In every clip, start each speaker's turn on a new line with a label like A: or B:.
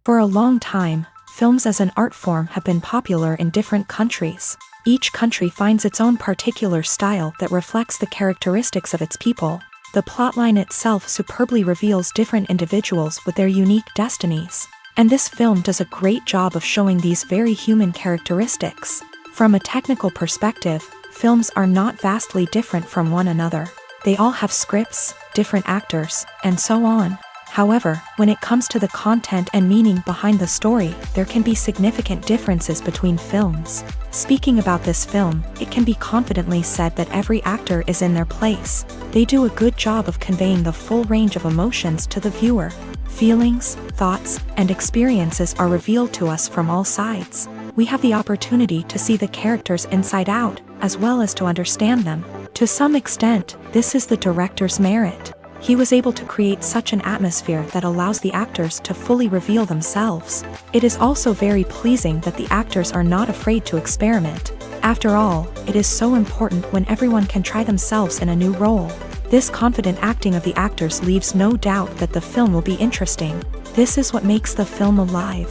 A: For a long time, films as an art form have been popular in different countries. Each country finds its own particular style that reflects the characteristics of its people. The plotline itself superbly reveals different individuals with their unique destinies. And this film does a great job of showing these very human characteristics. From a technical perspective, films are not vastly different from one another. They all have scripts, different actors, and so on. However, when it comes to the content and meaning behind the story, there can be significant differences between films. Speaking about this film, it can be confidently said that every actor is in their place. They do a good job of conveying the full range of emotions to the viewer. Feelings, thoughts, and experiences are revealed to us from all sides. We have the opportunity to see the characters inside out, as well as to understand them. To some extent, this is the director's merit. He was able to create such an atmosphere that allows the actors to fully reveal themselves. It is also very pleasing that the actors are not afraid to experiment. After all, it is so important when everyone can try themselves in a new role. This confident acting of the actors leaves no doubt that the film will be interesting. This is what makes the film alive.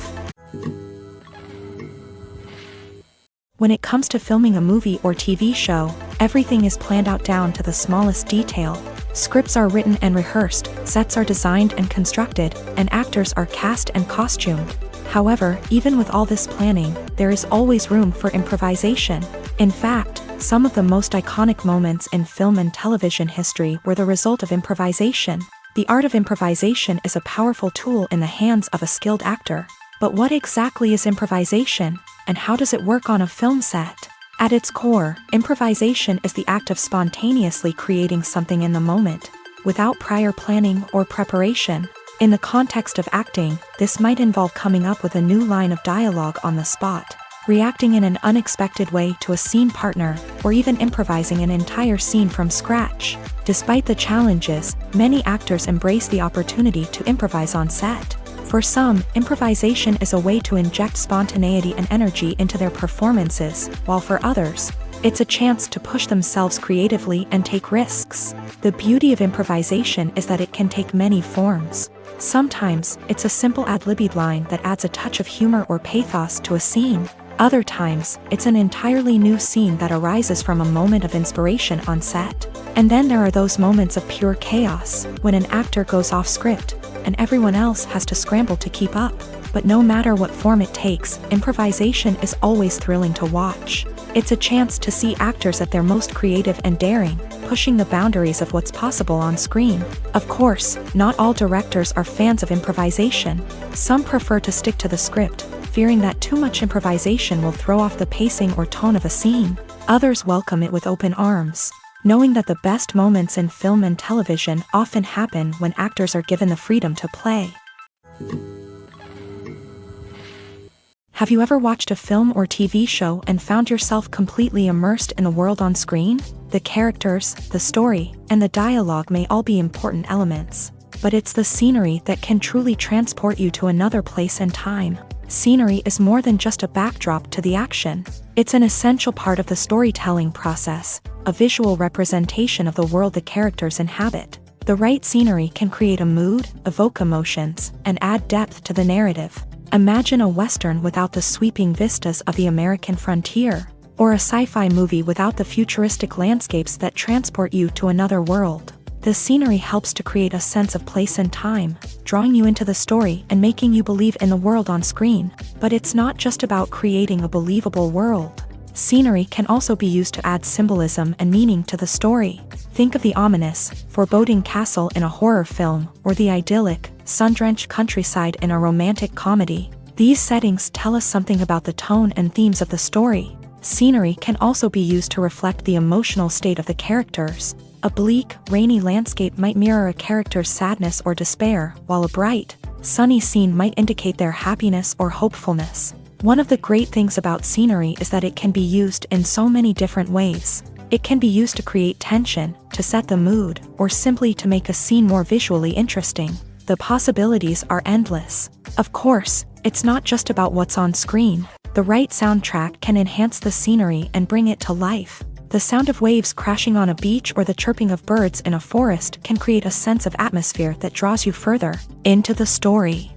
A: When it comes to filming a movie or TV show, everything is planned out down to the smallest detail. Scripts are written and rehearsed, sets are designed and constructed, and actors are cast and costumed. However, even with all this planning, there is always room for improvisation. In fact, some of the most iconic moments in film and television history were the result of improvisation. The art of improvisation is a powerful tool in the hands of a skilled actor. But what exactly is improvisation, and how does it work on a film set? At its core, improvisation is the act of spontaneously creating something in the moment, without prior planning or preparation. In the context of acting, this might involve coming up with a new line of dialogue on the spot, reacting in an unexpected way to a scene partner, or even improvising an entire scene from scratch. Despite the challenges, many actors embrace the opportunity to improvise on set. For some, improvisation is a way to inject spontaneity and energy into their performances, while for others, it's a chance to push themselves creatively and take risks. The beauty of improvisation is that it can take many forms. Sometimes, it's a simple ad-libbed line that adds a touch of humor or pathos to a scene. Other times, it's an entirely new scene that arises from a moment of inspiration on set. And then there are those moments of pure chaos, when an actor goes off script, and everyone else has to scramble to keep up. But no matter what form it takes, improvisation is always thrilling to watch. It's a chance to see actors at their most creative and daring, pushing the boundaries of what's possible on screen. Of course, not all directors are fans of improvisation. Some prefer to stick to the script, fearing that too much improvisation will throw off the pacing or tone of a scene. Others welcome it with open arms, knowing that the best moments in film and television often happen when actors are given the freedom to play. Have you ever watched a film or TV show and found yourself completely immersed in the world on screen? The characters, the story, and the dialogue may all be important elements, but it's the scenery that can truly transport you to another place and time. Scenery is more than just a backdrop to the action. It's an essential part of the storytelling process, a visual representation of the world the characters inhabit. The right scenery can create a mood, evoke emotions, and add depth to the narrative. Imagine a Western without the sweeping vistas of the American frontier, or a sci-fi movie without the futuristic landscapes that transport you to another world. The scenery helps to create a sense of place and time, drawing you into the story and making you believe in the world on screen. But it's not just about creating a believable world. Scenery can also be used to add symbolism and meaning to the story. Think of the ominous, foreboding castle in a horror film, or the idyllic, sun-drenched countryside in a romantic comedy. These settings tell us something about the tone and themes of the story. Scenery can also be used to reflect the emotional state of the characters. A bleak, rainy landscape might mirror a character's sadness or despair, while a bright, sunny scene might indicate their happiness or hopefulness. One of the great things about scenery is that it can be used in so many different ways. It can be used to create tension, to set the mood, or simply to make a scene more visually interesting. The possibilities are endless. Of course, it's not just about what's on screen. The right soundtrack can enhance the scenery and bring it to life. The sound of waves crashing on a beach or the chirping of birds in a forest can create a sense of atmosphere that draws you further into the story.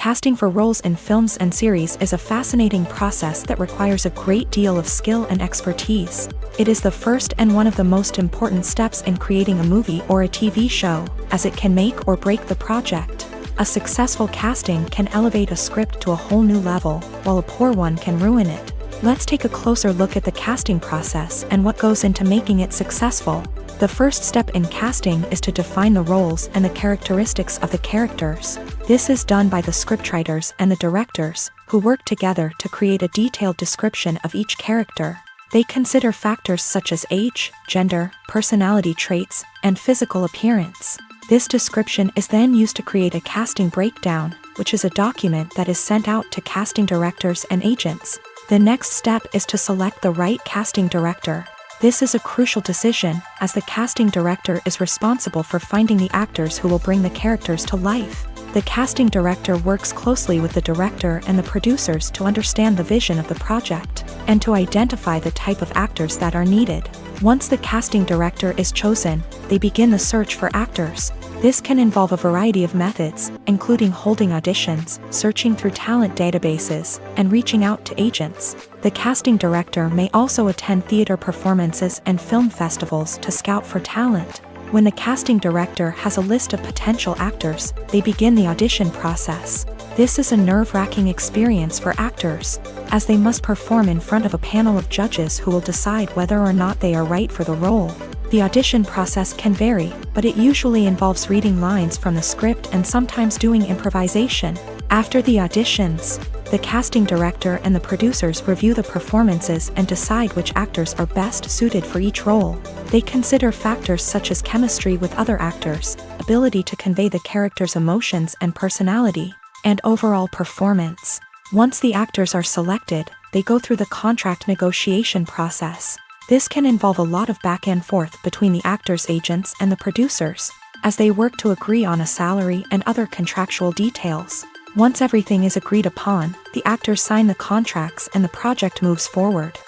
A: Casting for roles in films and series is a fascinating process that requires a great deal of skill and expertise. It is the first and one of the most important steps in creating a movie or a TV show, as it can make or break the project. A successful casting can elevate a script to a whole new level, while a poor one can ruin it. Let's take a closer look at the casting process and what goes into making it successful. The first step in casting is to define the roles and the characteristics of the characters. This is done by the scriptwriters and the directors, who work together to create a detailed description of each character. They consider factors such as age, gender, personality traits, and physical appearance. This description is then used to create a casting breakdown, which is a document that is sent out to casting directors and agents. The next step is to select the right casting director. This is a crucial decision, as the casting director is responsible for finding the actors who will bring the characters to life. The casting director works closely with the director and the producers to understand the vision of the project, and to identify the type of actors that are needed. Once the casting director is chosen, they begin the search for actors. This can involve a variety of methods, including holding auditions, searching through talent databases, and reaching out to agents. The casting director may also attend theater performances and film festivals to scout for talent. When the casting director has a list of potential actors, they begin the audition process. This is a nerve-wracking experience for actors, as they must perform in front of a panel of judges who will decide whether or not they are right for the role. The audition process can vary, but it usually involves reading lines from the script and sometimes doing improvisation. After the auditions, the casting director and the producers review the performances and decide which actors are best suited for each role. They consider factors such as chemistry with other actors, ability to convey the character's emotions and personality, and overall performance. Once the actors are selected, they go through the contract negotiation process. This can involve a lot of back and forth between the actors' agents and the producers, as they work to agree on a salary and other contractual details. Once everything is agreed upon, the actors sign the contracts and the project moves forward.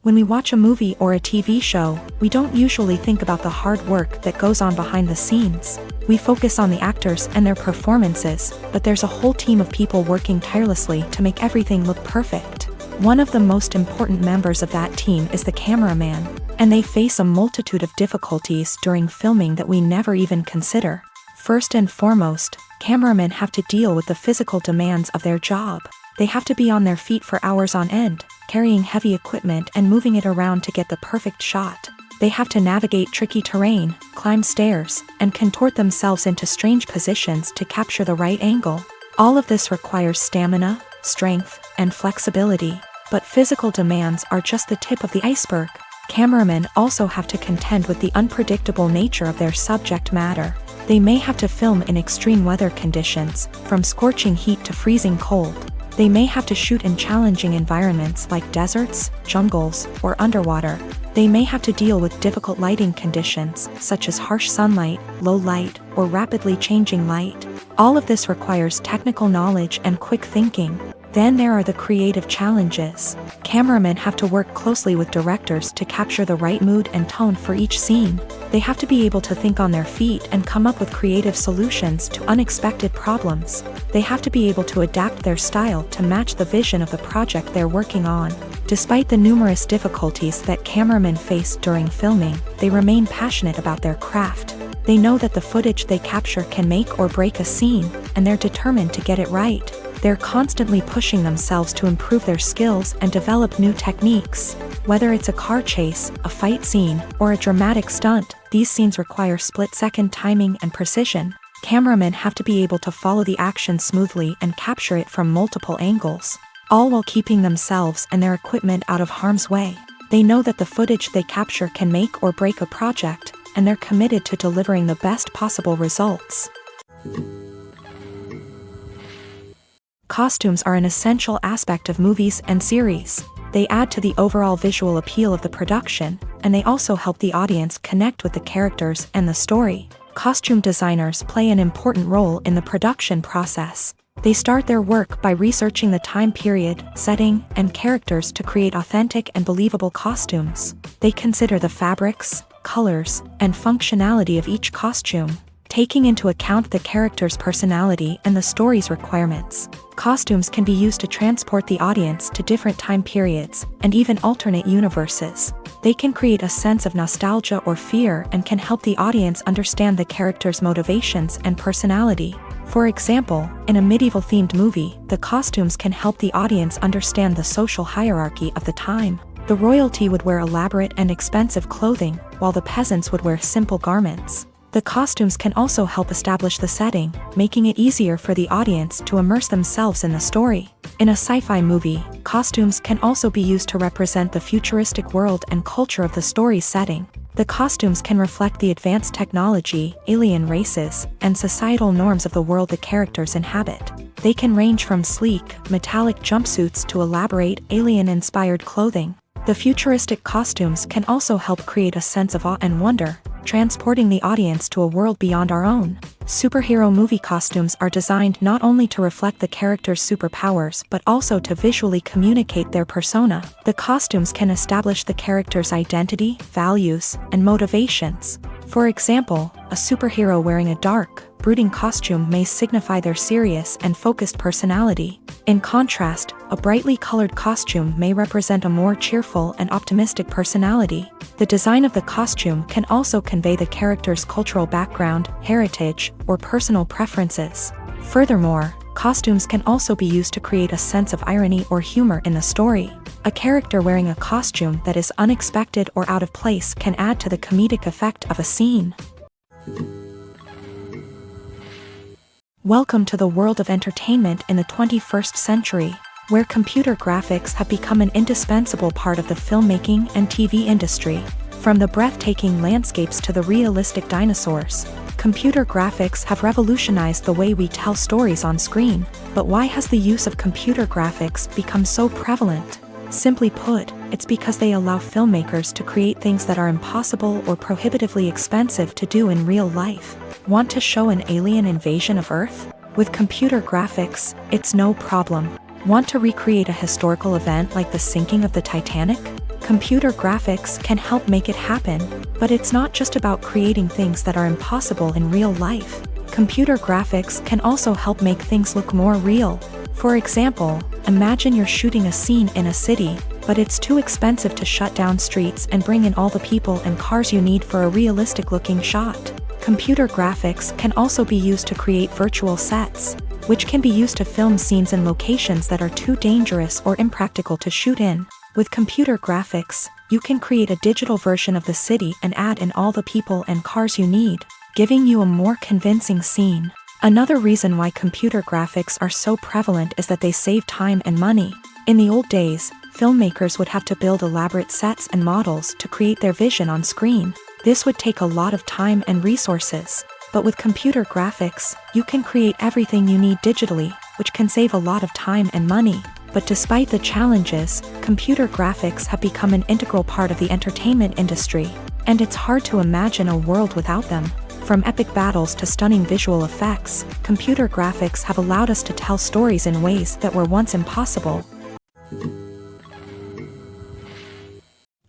A: When we watch a movie or a TV show, we don't usually think about the hard work that goes on behind the scenes. We focus on the actors and their performances, but there's a whole team of people working tirelessly to make everything look perfect. One of the most important members of that team is the cameraman, and they face a multitude of difficulties during filming that we never even consider. First and foremost, cameramen have to deal with the physical demands of their job. They have to be on their feet for hours on end, carrying heavy equipment and moving it around to get the perfect shot. They have to navigate tricky terrain, climb stairs, and contort themselves into strange positions to capture the right angle. All of this requires stamina, strength, and flexibility. But physical demands are just the tip of the iceberg. Cameramen also have to contend with the unpredictable nature of their subject matter. They may have to film in extreme weather conditions, from scorching heat to freezing cold. They may have to shoot in challenging environments like deserts, jungles, or underwater. They may have to deal with difficult lighting conditions, such as harsh sunlight, low light, or rapidly changing light. All of this requires technical knowledge and quick thinking. Then there are the creative challenges. Cameramen have to work closely with directors to capture the right mood and tone for each scene. They have to be able to think on their feet and come up with creative solutions to unexpected problems. They have to be able to adapt their style to match the vision of the project they're working on. Despite the numerous difficulties that cameramen face during filming, they remain passionate about their craft. They know that the footage they capture can make or break a scene, and they're determined to get it right. They're constantly pushing themselves to improve their skills and develop new techniques. Whether it's a car chase, a fight scene, or a dramatic stunt, these scenes require split-second timing and precision. Cameramen have to be able to follow the action smoothly and capture it from multiple angles, all while keeping themselves and their equipment out of harm's way. They know that the footage they capture can make or break a project, and they're committed to delivering the best possible results. Costumes are an essential aspect of movies and series. They add to the overall visual appeal of the production, and they also help the audience connect with the characters and the story. Costume designers play an important role in the production process. They start their work by researching the time period, setting, and characters to create authentic and believable costumes. They consider the fabrics, colors, and functionality of each costume. taking into account the character's personality and the story's requirements. Costumes can be used to transport the audience to different time periods, and even alternate universes. They can create a sense of nostalgia or fear and can help the audience understand the character's motivations and personality. For example, in a medieval-themed movie, the costumes can help the audience understand the social hierarchy of the time. The royalty would wear elaborate and expensive clothing, while the peasants would wear simple garments. The costumes can also help establish the setting, making it easier for the audience to immerse themselves in the story. In a sci-fi movie, costumes can also be used to represent the futuristic world and culture of the story's setting. The costumes can reflect the advanced technology, alien races, and societal norms of the world the characters inhabit. They can range from sleek, metallic jumpsuits to elaborate, alien-inspired clothing. The futuristic costumes can also help create a sense of awe and wonder, transporting the audience to a world beyond our own. Superhero movie costumes are designed not only to reflect the character's superpowers but also to visually communicate their persona. The costumes can establish the character's identity, values, and motivations. For example, a superhero wearing a dark, brooding costume may signify their serious and focused personality. In contrast, a brightly colored costume may represent a more cheerful and optimistic personality. The design of the costume can also convey the character's cultural background, heritage, or personal preferences. Furthermore, costumes can also be used to create a sense of irony or humor in the story. A character wearing a costume that is unexpected or out of place can add to the comedic effect of a scene. Welcome to the world of entertainment in the 21st century, where computer graphics have become an indispensable part of the filmmaking and TV industry. From the breathtaking landscapes to the realistic dinosaurs, computer graphics have revolutionized the way we tell stories on screen. But why has the use of computer graphics become so prevalent? Simply put, it's because they allow filmmakers to create things that are impossible or prohibitively expensive to do in real life. Want to show an alien invasion of Earth? With computer graphics, it's no problem. Want to recreate a historical event like the sinking of the Titanic? Computer graphics can help make it happen, but it's not just about creating things that are impossible in real life. Computer graphics can also help make things look more real. For example, imagine you're shooting a scene in a city, but it's too expensive to shut down streets and bring in all the people and cars you need for a realistic-looking shot. Computer graphics can also be used to create virtual sets, which can be used to film scenes in locations that are too dangerous or impractical to shoot in. With computer graphics, you can create a digital version of the city and add in all the people and cars you need, giving you a more convincing scene. Another reason why computer graphics are so prevalent is that they save time and money. In the old days, filmmakers would have to build elaborate sets and models to create their vision on screen. This would take a lot of time and resources. But with computer graphics, you can create everything you need digitally, which can save a lot of time and money. But despite the challenges, computer graphics have become an integral part of the entertainment industry, and it's hard to imagine a world without them. From epic battles to stunning visual effects, computer graphics have allowed us to tell stories in ways that were once impossible.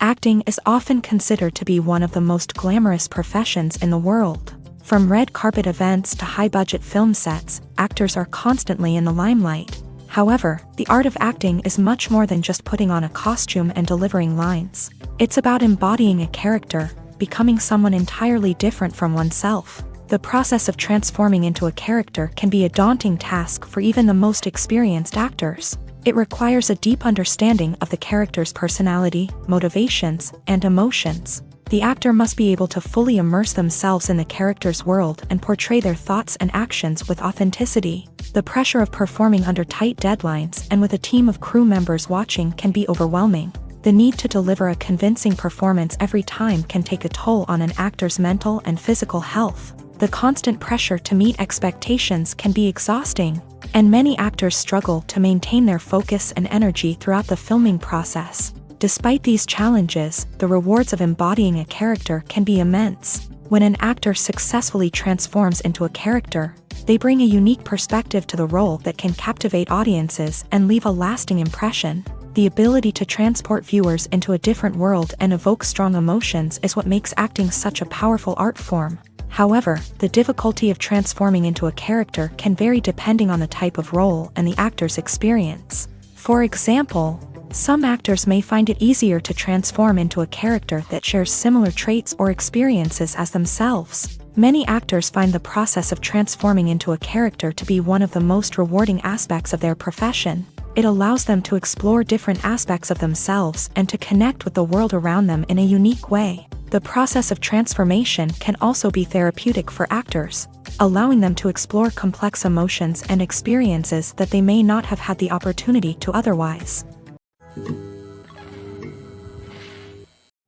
A: Acting is often considered to be one of the most glamorous professions in the world. From red carpet events to high-budget film sets, actors are constantly in the limelight. However, the art of acting is much more than just putting on a costume and delivering lines. It's about embodying a character, becoming someone entirely different from oneself. The process of transforming into a character can be a daunting task for even the most experienced actors. It requires a deep understanding of the character's personality, motivations, and emotions. The actor must be able to fully immerse themselves in the character's world and portray their thoughts and actions with authenticity. The pressure of performing under tight deadlines and with a team of crew members watching can be overwhelming. The need to deliver a convincing performance every time can take a toll on an actor's mental and physical health. The constant pressure to meet expectations can be exhausting, and many actors struggle to maintain their focus and energy throughout the filming process. Despite these challenges, the rewards of embodying a character can be immense. When an actor successfully transforms into a character, they bring a unique perspective to the role that can captivate audiences and leave a lasting impression. The ability to transport viewers into a different world and evoke strong emotions is what makes acting such a powerful art form. However, the difficulty of transforming into a character can vary depending on the type of role and the actor's experience. For example, some actors may find it easier to transform into a character that shares similar traits or experiences as themselves. Many actors find the process of transforming into a character to be one of the most rewarding aspects of their profession. It allows them to explore different aspects of themselves and to connect with the world around them in a unique way. The process of transformation can also be therapeutic for actors, allowing them to explore complex emotions and experiences that they may not have had the opportunity to otherwise.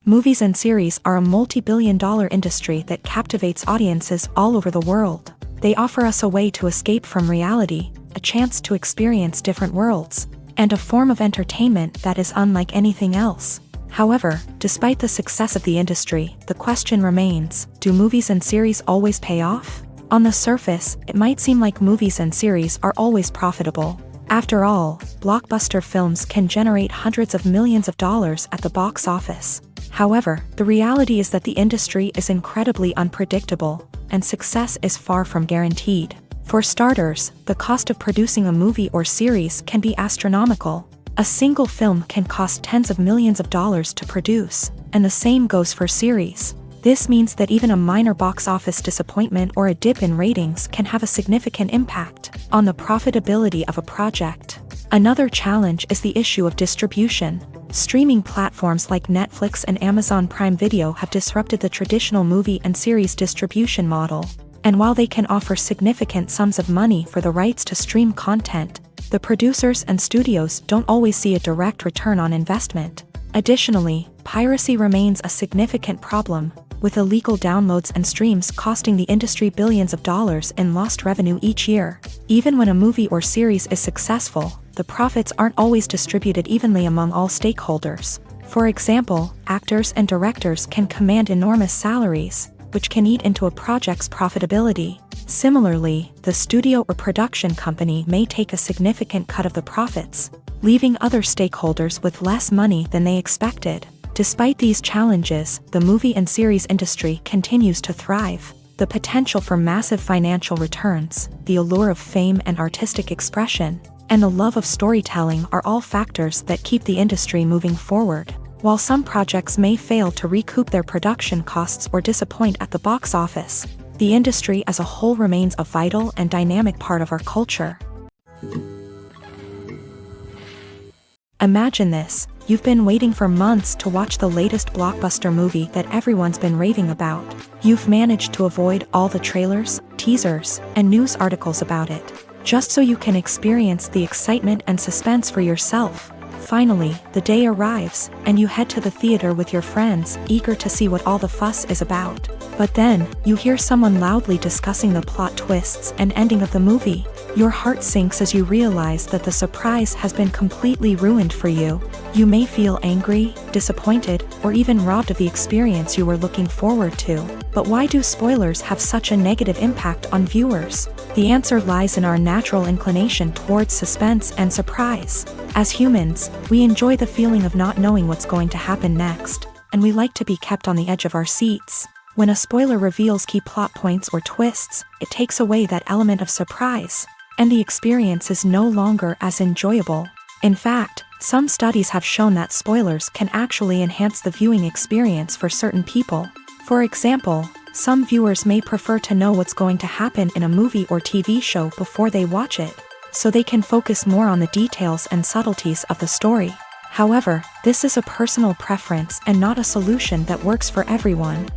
A: Movies and series are a multi-billion-dollar industry that captivates audiences all over the world. They offer us a way to escape from reality, a chance to experience different worlds, and a form of entertainment that is unlike anything else. However, despite the success of the industry, the question remains, do movies and series always pay off? On the surface, it might seem like movies and series are always profitable. After all, blockbuster films can generate hundreds of millions of dollars at the box office. However, the reality is that the industry is incredibly unpredictable, and success is far from guaranteed. For starters, the cost of producing a movie or series can be astronomical. A single film can cost tens of millions of dollars to produce, and the same goes for series. This means that even a minor box office disappointment or a dip in ratings can have a significant impact on the profitability of a project. Another challenge is the issue of distribution. Streaming platforms like Netflix and Amazon Prime Video have disrupted the traditional movie and series distribution model. And while they can offer significant sums of money for the rights to stream content, the producers and studios don't always see a direct return on investment. Additionally, piracy remains a significant problem, with illegal downloads and streams costing the industry billions of dollars in lost revenue each year. Even when a movie or series is successful, the profits aren't always distributed evenly among all stakeholders. For example, actors and directors can command enormous salaries, which can eat into a project's profitability. Similarly, the studio or production company may take a significant cut of the profits, leaving other stakeholders with less money than they expected. Despite these challenges, the movie and series industry continues to thrive. The potential for massive financial returns, the allure of fame and artistic expression, and the love of storytelling are all factors that keep the industry moving forward. While some projects may fail to recoup their production costs or disappoint at the box office, the industry as a whole remains a vital and dynamic part of our culture. Imagine this: you've been waiting for months to watch the latest blockbuster movie that everyone's been raving about. You've managed to avoid all the trailers, teasers, and news articles about it, just so you can experience the excitement and suspense for yourself. Finally, the day arrives, and you head to the theater with your friends, eager to see what all the fuss is about. But then, you hear someone loudly discussing the plot twists and ending of the movie. Your heart sinks as you realize that the surprise has been completely ruined for you. You may feel angry, disappointed, or even robbed of the experience you were looking forward to. But why do spoilers have such a negative impact on viewers? The answer lies in our natural inclination towards suspense and surprise. As humans, we enjoy the feeling of not knowing what's going to happen next, and we like to be kept on the edge of our seats. When a spoiler reveals key plot points or twists, it takes away that element of surprise, and the experience is no longer as enjoyable. In fact, some studies have shown that spoilers can actually enhance the viewing experience for certain people. For example, some viewers may prefer to know what's going to happen in a movie or TV show before they watch it, so they can focus more on the details and subtleties of the story. However, this is a personal preference and not a solution that works for everyone.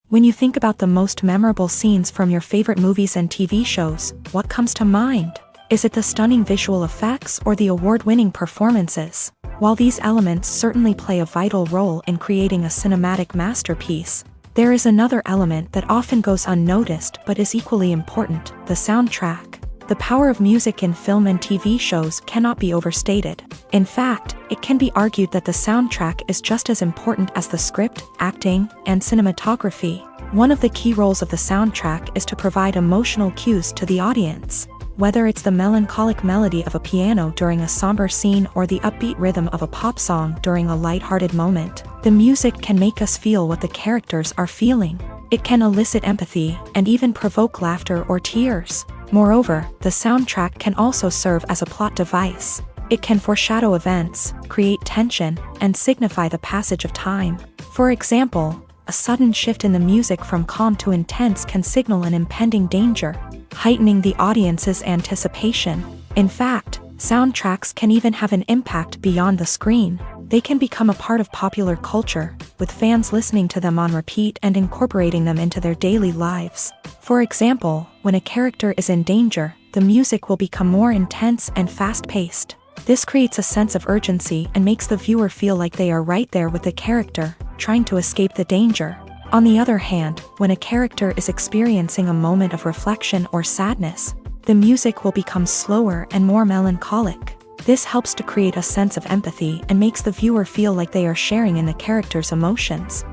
A: When you think about the most memorable scenes from your favorite movies and TV shows, what comes to mind? Is it the stunning visual effects or the award-winning performances? While these elements certainly play a vital role in creating a cinematic masterpiece, there is another element that often goes unnoticed but is equally important: the soundtrack. The power of music in film and TV shows cannot be overstated. In fact, it can be argued that the soundtrack is just as important as the script, acting, and cinematography. One of the key roles of the soundtrack is to provide emotional cues to the audience. Whether it's the melancholic melody of a piano during a somber scene or the upbeat rhythm of a pop song during a lighthearted moment, The music can make us feel what the characters are feeling. It can elicit empathy and even provoke laughter or tears. Moreover, the soundtrack can also serve as a plot device. It can foreshadow events, create tension, and signify the passage of time. For example, a sudden shift in the music from calm to intense can signal an impending danger, heightening the audience's anticipation. In fact, soundtracks can even have an impact beyond the screen. They can become a part of popular culture, with fans listening to them on repeat and incorporating them into their daily lives. For example, when a character is in danger, the music will become more intense and fast-paced. This creates a sense of urgency and makes the viewer feel like they are right there with the character, trying to escape the danger. On the other hand, when a character is experiencing a moment of reflection or sadness, the music will become slower and more melancholic. This helps to create a sense of empathy and makes the viewer feel like they are sharing in the character's emotions.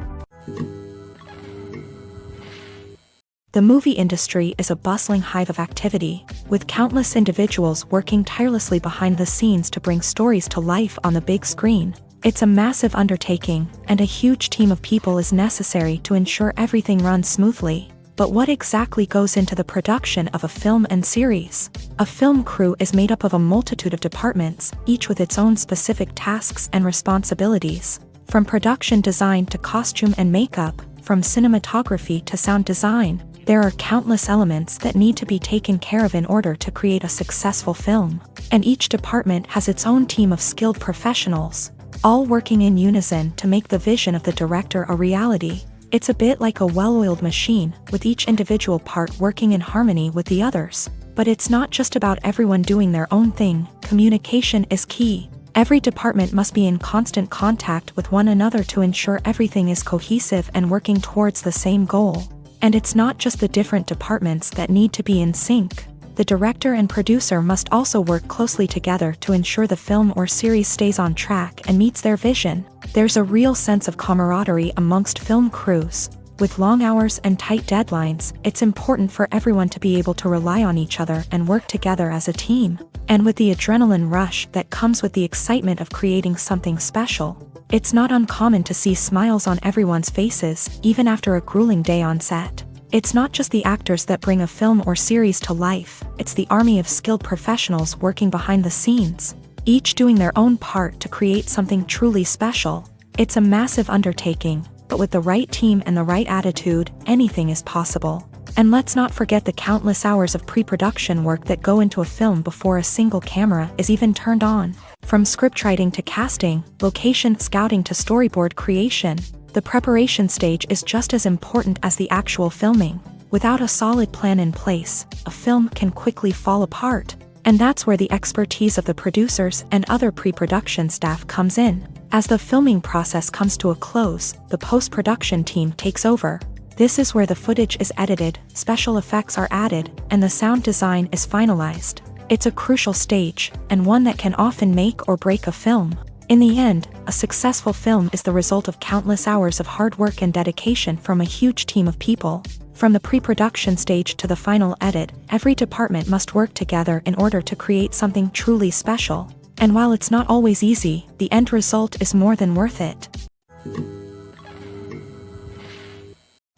A: The movie industry is a bustling hive of activity, with countless individuals working tirelessly behind the scenes to bring stories to life on the big screen. It's a massive undertaking, and a huge team of people is necessary to ensure everything runs smoothly. But what exactly goes into the production of a film and series? A film crew is made up of a multitude of departments, each with its own specific tasks and responsibilities. From production design to costume and makeup, from cinematography to sound design, there are countless elements that need to be taken care of in order to create a successful film. And each department has its own team of skilled professionals, all working in unison to make the vision of the director a reality. It's a bit like a well-oiled machine, with each individual part working in harmony with the others. But it's not just about everyone doing their own thing. Communication is key. Every department must be in constant contact with one another to ensure everything is cohesive and working towards the same goal. And it's not just the different departments that need to be in sync. The director and producer must also work closely together to ensure the film or series stays on track and meets their vision. There's a real sense of camaraderie amongst film crews. With long hours and tight deadlines, it's important for everyone to be able to rely on each other and work together as a team. And with the adrenaline rush that comes with the excitement of creating something special, it's not uncommon to see smiles on everyone's faces, even after a grueling day on set. It's not just the actors that bring a film or series to life, it's the army of skilled professionals working behind the scenes, each doing their own part to create something truly special. It's a massive undertaking, but with the right team and the right attitude, anything is possible. And let's not forget the countless hours of pre-production work that go into a film before a single camera is even turned on. From scriptwriting to casting, location scouting to storyboard creation, the preparation stage is just as important as the actual filming. Without a solid plan in place, a film can quickly fall apart. And that's where the expertise of the producers and other pre-production staff comes in. As the filming process comes to a close, the post-production team takes over. This is where the footage is edited, special effects are added, and the sound design is finalized. It's a crucial stage, and one that can often make or break a film. In the end, a successful film is the result of countless hours of hard work and dedication from a huge team of people. From the pre-production stage to the final edit, every department must work together in order to create something truly special. And while it's not always easy, the end result is more than worth it.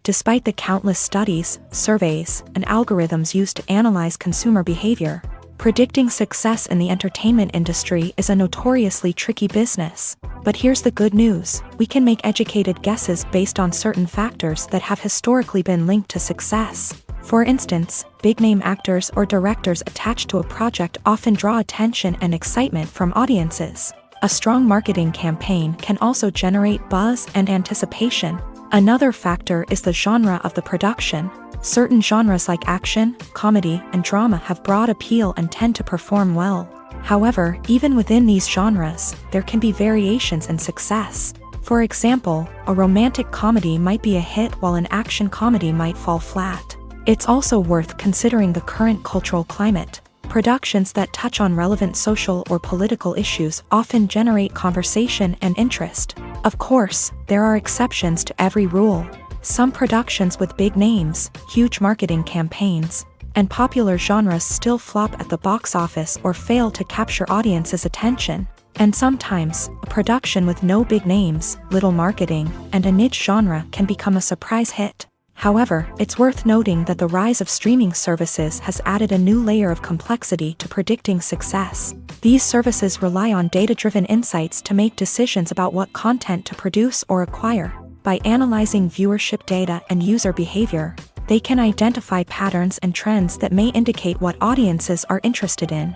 A: Despite the countless studies, surveys, and algorithms used to analyze consumer behavior, predicting success in the entertainment industry is a notoriously tricky business. But here's the good news: we can make educated guesses based on certain factors that have historically been linked to success. For instance, big-name actors or directors attached to a project often draw attention and excitement from audiences. A strong marketing campaign can also generate buzz and anticipation. Another factor is the genre of the production. Certain genres like action, comedy, and drama have broad appeal and tend to perform well. However, even within these genres, there can be variations in success. For example, a romantic comedy might be a hit while an action comedy might fall flat. It's also worth considering the current cultural climate. Productions that touch on relevant social or political issues often generate conversation and interest. Of course, there are exceptions to every rule. Some productions with big names, huge marketing campaigns, and popular genres still flop at the box office or fail to capture audiences' attention. And sometimes, a production with no big names, little marketing, and a niche genre can become a surprise hit. However, it's worth noting that the rise of streaming services has added a new layer of complexity to predicting success. These services rely on data-driven insights to make decisions about what content to produce or acquire. By analyzing viewership data and user behavior, they can identify patterns and trends that may indicate what audiences are interested in.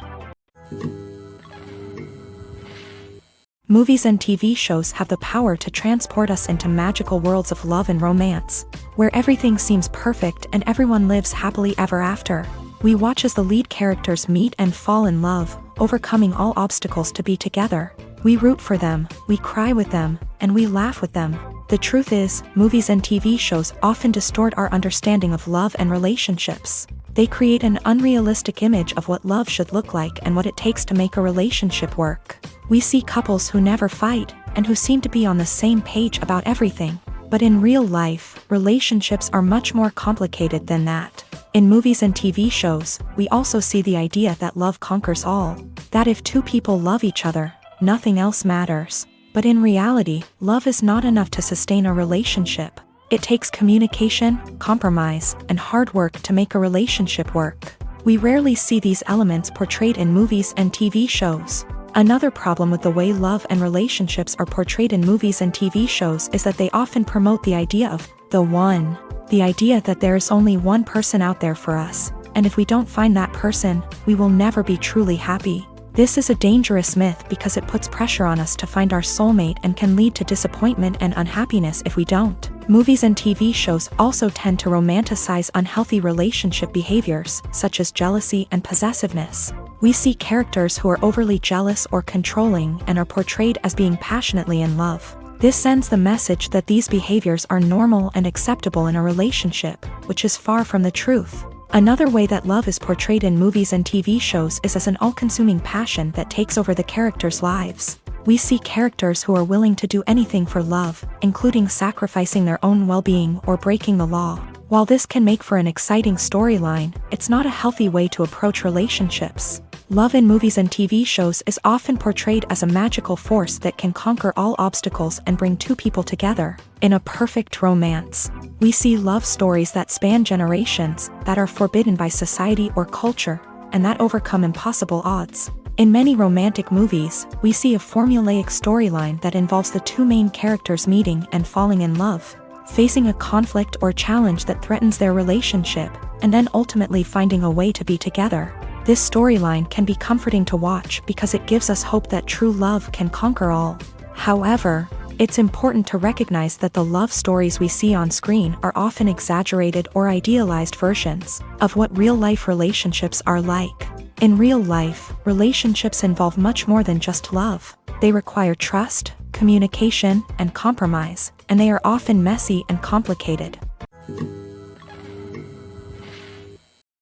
A: Movies and TV shows have the power to transport us into magical worlds of love and romance, where everything seems perfect and everyone lives happily ever after. We watch as the lead characters meet and fall in love, overcoming all obstacles to be together. We root for them, we cry with them, and we laugh with them. The truth is, movies and TV shows often distort our understanding of love and relationships. They create an unrealistic image of what love should look like and what it takes to make a relationship work. We see couples who never fight, and who seem to be on the same page about everything. But in real life, relationships are much more complicated than that. In movies and TV shows, we also see the idea that love conquers all. That if two people love each other, nothing else matters. But in reality, love is not enough to sustain a relationship. It takes communication, compromise, and hard work to make a relationship work. We rarely see these elements portrayed in movies and TV shows. Another problem with the way love and relationships are portrayed in movies and TV shows is that they often promote the idea of the one. The idea that there is only one person out there for us, and if we don't find that person, we will never be truly happy. This is a dangerous myth because it puts pressure on us to find our soulmate and can lead to disappointment and unhappiness if we don't. Movies and TV shows also tend to romanticize unhealthy relationship behaviors, such as jealousy and possessiveness. We see characters who are overly jealous or controlling and are portrayed as being passionately in love. This sends the message that these behaviors are normal and acceptable in a relationship, which is far from the truth. Another way that love is portrayed in movies and TV shows is as an all-consuming passion that takes over the characters' lives. We see characters who are willing to do anything for love, including sacrificing their own well-being or breaking the law. While this can make for an exciting storyline, it's not a healthy way to approach relationships. Love in movies and TV shows is often portrayed as a magical force that can conquer all obstacles and bring two people together. In a perfect romance, we see love stories that span generations, that are forbidden by society or culture, and that overcome impossible odds. In many romantic movies, we see a formulaic storyline that involves the two main characters meeting and falling in love, facing a conflict or challenge that threatens their relationship, and then ultimately finding a way to be together. This storyline can be comforting to watch because it gives us hope that true love can conquer all. However, it's important to recognize that the love stories we see on screen are often exaggerated or idealized versions of what real-life relationships are like. In real life, relationships involve much more than just love. They require trust, communication, and compromise, and they are often messy and complicated.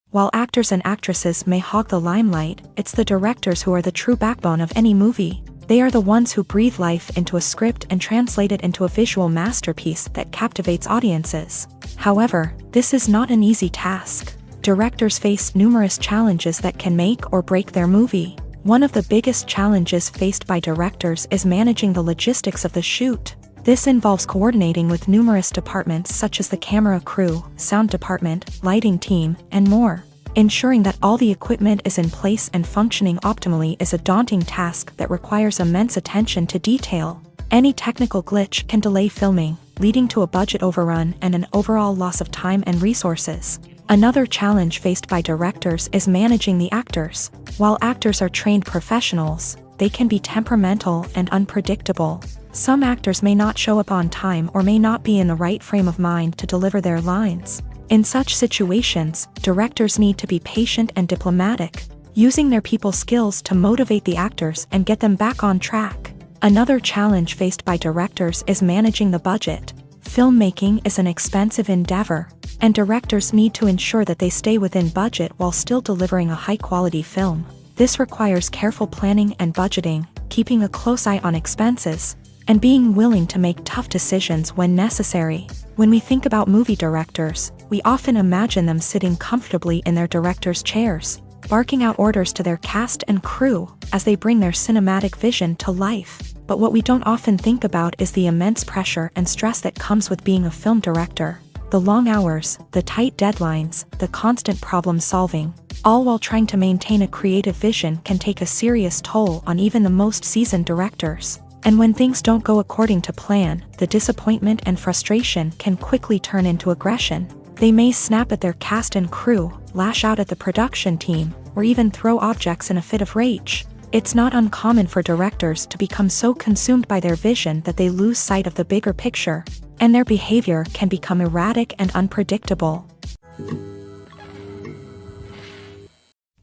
A: While actors and actresses may hog the limelight, it's the directors who are the true backbone of any movie. They are the ones who breathe life into a script and translate it into a visual masterpiece that captivates audiences. However, this is not an easy task. Directors face numerous challenges that can make or break their movie. One of the biggest challenges faced by directors is managing the logistics of the shoot. This involves coordinating with numerous departments such as the camera crew, sound department, lighting team, and more. Ensuring that all the equipment is in place and functioning optimally is a daunting task that requires immense attention to detail. Any technical glitch can delay filming, leading to a budget overrun and an overall loss of time and resources. Another challenge faced by directors is managing the actors. While actors are trained professionals, they can be temperamental and unpredictable. Some actors may not show up on time or may not be in the right frame of mind to deliver their lines. In such situations, directors need to be patient and diplomatic, using their people skills to motivate the actors and get them back on track. Another challenge faced by directors is managing the budget. Filmmaking is an expensive endeavor, and directors need to ensure that they stay within budget while still delivering a high-quality film. This requires careful planning and budgeting, keeping a close eye on expenses, and being willing to make tough decisions when necessary. When we think about movie directors, we often imagine them sitting comfortably in their director's chairs. barking out orders to their cast and crew as they bring their cinematic vision to life. But what we don't often think about is the immense pressure and stress that comes with being a film director. The long hours, the tight deadlines, the constant problem solving, all while trying to maintain a creative vision can take a serious toll on even the most seasoned directors. And when things don't go according to plan, the disappointment and frustration can quickly turn into aggression. They may snap at their cast and crew, lash out at the production team, or even throw objects in a fit of rage. It's not uncommon for directors to become so consumed by their vision that they lose sight of the bigger picture, and their behavior can become erratic and unpredictable.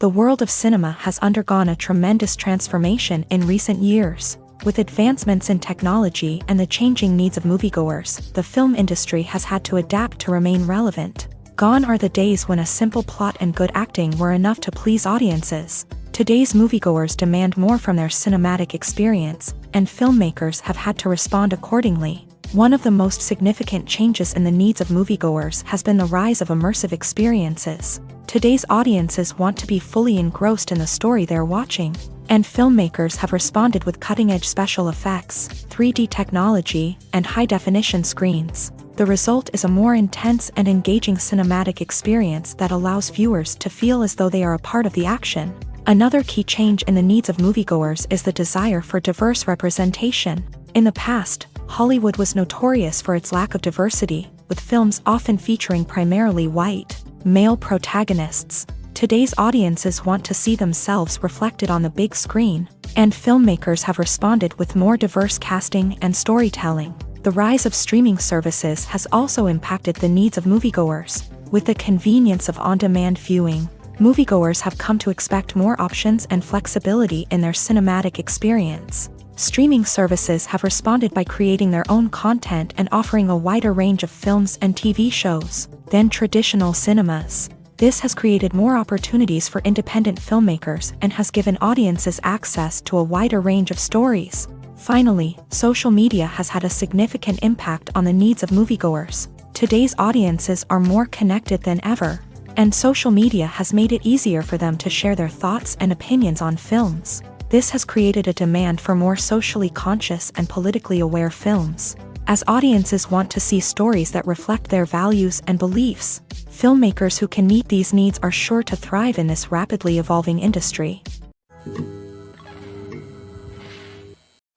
A: The world of cinema has undergone a tremendous transformation in recent years. With advancements in technology and the changing needs of moviegoers, the film industry has had to adapt to remain relevant. Gone are the days when a simple plot and good acting were enough to please audiences. Today's moviegoers demand more from their cinematic experience, and filmmakers have had to respond accordingly. One of the most significant changes in the needs of moviegoers has been the rise of immersive experiences. Today's audiences want to be fully engrossed in the story they're watching, and filmmakers have responded with cutting-edge special effects, 3D technology, and high-definition screens. The result is a more intense and engaging cinematic experience that allows viewers to feel as though they are a part of the action. Another key change in the needs of moviegoers is the desire for diverse representation. In the past, Hollywood was notorious for its lack of diversity, with films often featuring primarily white, male protagonists. Today's audiences want to see themselves reflected on the big screen, and filmmakers have responded with more diverse casting and storytelling. The rise of streaming services has also impacted the needs of moviegoers. With the convenience of on-demand viewing, moviegoers have come to expect more options and flexibility in their cinematic experience. Streaming services have responded by creating their own content and offering a wider range of films and TV shows than traditional cinemas. This has created more opportunities for independent filmmakers and has given audiences access to a wider range of stories. Finally, social media has had a significant impact on the needs of moviegoers. Today's audiences are more connected than ever, and social media has made it easier for them to share their thoughts and opinions on films. This has created a demand for more socially conscious and politically aware films. As audiences want to see stories that reflect their values and beliefs, filmmakers who can meet these needs are sure to thrive in this rapidly evolving industry.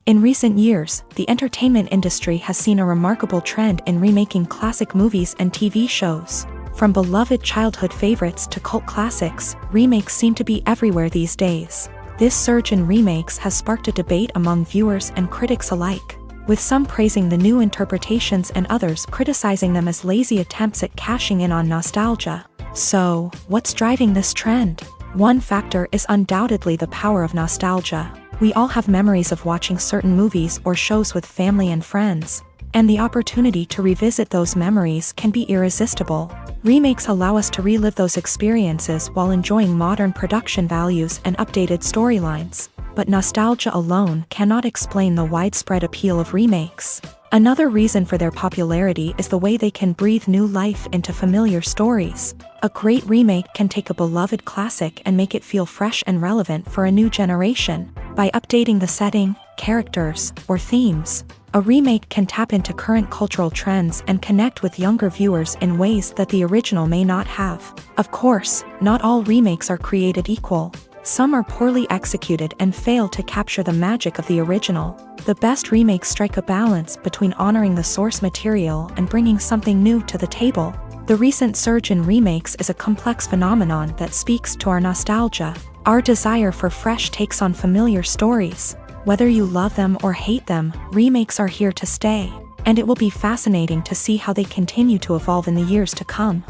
A: In recent years, the entertainment industry has seen a remarkable trend in remaking classic movies and TV shows. From beloved childhood favorites to cult classics, remakes seem to be everywhere these days. This surge in remakes has sparked a debate among viewers and critics alike, with some praising the new interpretations and others criticizing them as lazy attempts at cashing in on nostalgia. So, what's driving this trend? One factor is undoubtedly the power of nostalgia. We all have memories of watching certain movies or shows with family and friends, and the opportunity to revisit those memories can be irresistible. Remakes allow us to relive those experiences while enjoying modern production values and updated storylines. But nostalgia alone cannot explain the widespread appeal of remakes. Another reason for their popularity is the way they can breathe new life into familiar stories. A great remake can take a beloved classic and make it feel fresh and relevant for a new generation. By updating the setting, characters, or themes, a remake can tap into current cultural trends and connect with younger viewers in ways that the original may not have. Of course, not all remakes are created equal. Some are poorly executed and fail to capture the magic of the original. The best remakes strike a balance between honoring the source material and bringing something new to the table. The recent surge in remakes is a complex phenomenon that speaks to our nostalgia, our desire for fresh takes on familiar stories. Whether you love them or hate them, remakes are here to stay, and it will be fascinating to see how they continue to evolve in the years to come.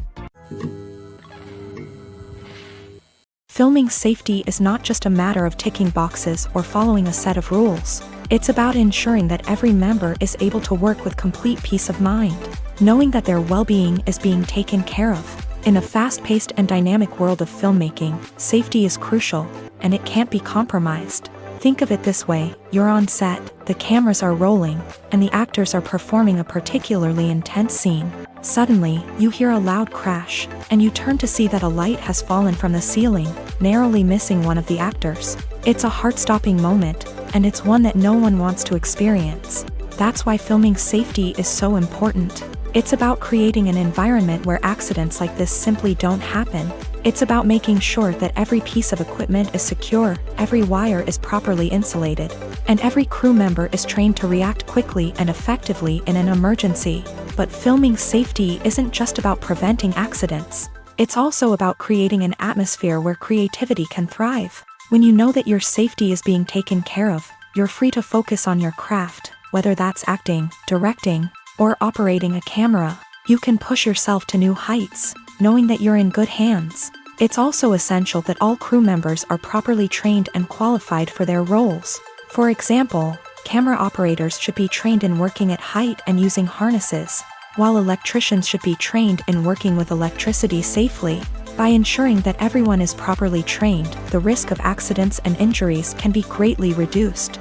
A: Filming safety is not just a matter of ticking boxes or following a set of rules. It's about ensuring that every member is able to work with complete peace of mind, knowing that their well-being is being taken care of. In a fast-paced and dynamic world of filmmaking, safety is crucial, and it can't be compromised. Think of it this way, you're on set, the cameras are rolling, and the actors are performing a particularly intense scene. Suddenly, you hear a loud crash, and you turn to see that a light has fallen from the ceiling, narrowly missing one of the actors. It's a heart-stopping moment, and it's one that no one wants to experience. That's why filming safety is so important. It's about creating an environment where accidents like this simply don't happen. It's about making sure that every piece of equipment is secure, every wire is properly insulated, and every crew member is trained to react quickly and effectively in an emergency. But filming safety isn't just about preventing accidents. It's also about creating an atmosphere where creativity can thrive. When you know that your safety is being taken care of, you're free to focus on your craft, whether that's acting, directing, or operating a camera. You can push yourself to new heights, knowing that you're in good hands. It's also essential that all crew members are properly trained and qualified for their roles. For example, camera operators should be trained in working at height and using harnesses, while electricians should be trained in working with electricity safely. By ensuring that everyone is properly trained, the risk of accidents and injuries can be greatly reduced.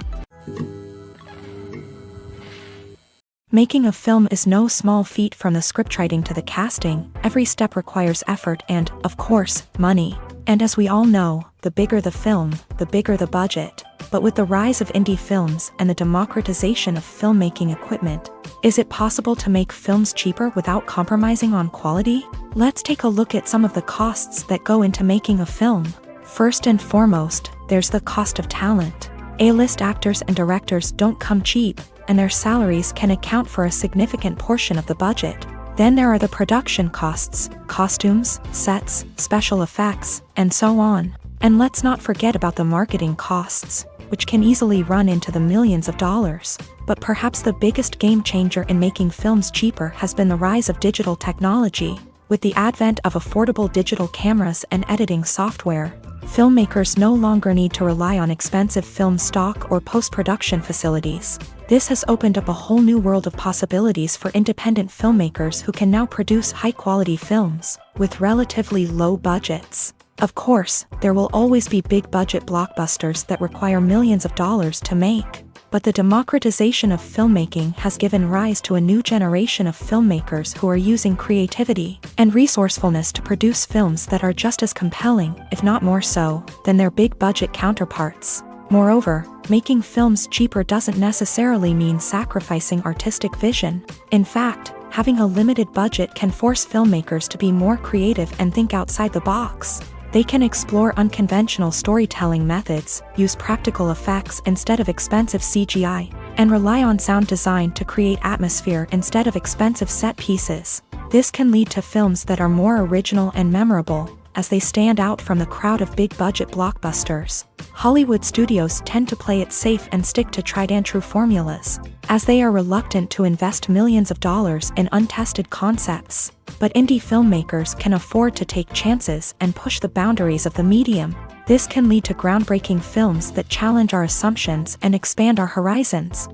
A: Making a film is no small feat. From the scriptwriting to the casting, every step requires effort and, of course, money. And as we all know, the bigger the film, the bigger the budget. But with the rise of indie films and the democratization of filmmaking equipment, is it possible to make films cheaper without compromising on quality? Let's take a look at some of the costs that go into making a film. First and foremost, there's the cost of talent. A-list actors and directors don't come cheap, and their salaries can account for a significant portion of the budget. Then there are the production costs, costumes, sets, special effects, and so on. And let's not forget about the marketing costs, which can easily run into the millions of dollars. But perhaps the biggest game changer in making films cheaper has been the rise of digital technology. With the advent of affordable digital cameras and editing software, filmmakers no longer need to rely on expensive film stock or post-production facilities. This has opened up a whole new world of possibilities for independent filmmakers who can now produce high-quality films with relatively low budgets. Of course, there will always be big-budget blockbusters that require millions of dollars to make. But the democratization of filmmaking has given rise to a new generation of filmmakers who are using creativity and resourcefulness to produce films that are just as compelling, if not more so, than their big-budget counterparts. Moreover, making films cheaper doesn't necessarily mean sacrificing artistic vision. In fact, having a limited budget can force filmmakers to be more creative and think outside the box. They can explore unconventional storytelling methods, use practical effects instead of expensive CGI, and rely on sound design to create atmosphere instead of expensive set pieces. This can lead to films that are more original and memorable, as they stand out from the crowd of big-budget blockbusters. Hollywood studios tend to play it safe and stick to tried-and-true formulas, as they are reluctant to invest millions of dollars in untested concepts. But indie filmmakers can afford to take chances and push the boundaries of the medium. This can lead to groundbreaking films that challenge our assumptions and expand our horizons.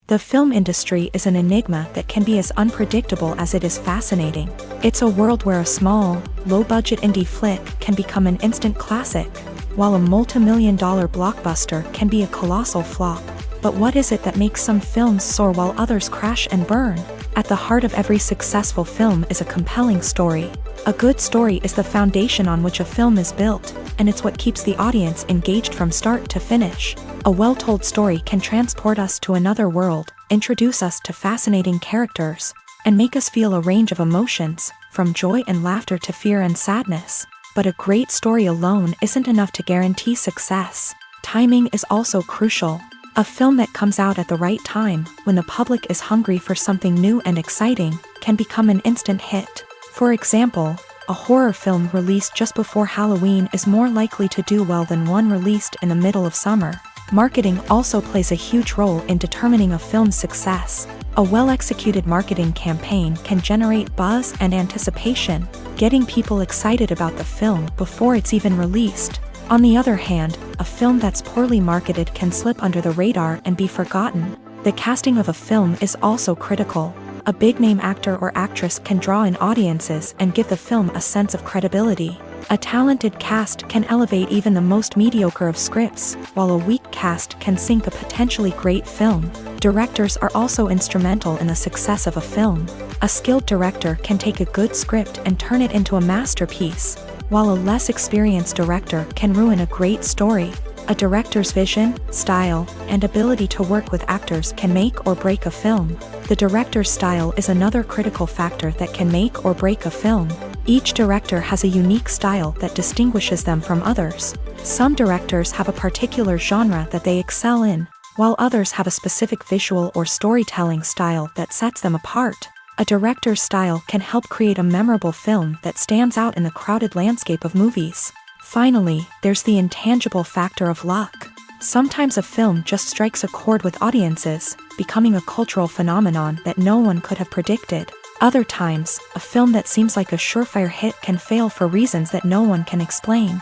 A: The film industry is an enigma that can be as unpredictable as it is fascinating. It's a world where a small, low-budget indie flick can become an instant classic, while a multi-million-dollar blockbuster can be a colossal flop. But what is it that makes some films soar while others crash and burn? At the heart of every successful film is a compelling story. A good story is the foundation on which a film is built, and it's what keeps the audience engaged from start to finish. A well-told story can transport us to another world, introduce us to fascinating characters, and make us feel a range of emotions, from joy and laughter to fear and sadness. But a great story alone isn't enough to guarantee success. Timing is also crucial. A film that comes out at the right time, when the public is hungry for something new and exciting, can become an instant hit. For example, a horror film released just before Halloween is more likely to do well than one released in the middle of summer. Marketing also plays a huge role in determining a film's success. A well-executed marketing campaign can generate buzz and anticipation, getting people excited about the film before it's even released. On the other hand, a film that's poorly marketed can slip under the radar and be forgotten. The casting of a film is also critical. A big-name actor or actress can draw in audiences and give the film a sense of credibility. A talented cast can elevate even the most mediocre of scripts, while a weak cast can sink a potentially great film. Directors are also instrumental in the success of a film. A skilled director can take a good script and turn it into a masterpiece, while a less experienced director can ruin a great story. A director's vision, style, and ability to work with actors can make or break a film. The director's style is another critical factor that can make or break a film. Each director has a unique style that distinguishes them from others. Some directors have a particular genre that they excel in, while others have a specific visual or storytelling style that sets them apart. A director's style can help create a memorable film that stands out in the crowded landscape of movies. Finally, there's the intangible factor of luck. Sometimes a film just strikes a chord with audiences, becoming a cultural phenomenon that no one could have predicted. Other times, a film that seems like a surefire hit can fail for reasons that no one can explain.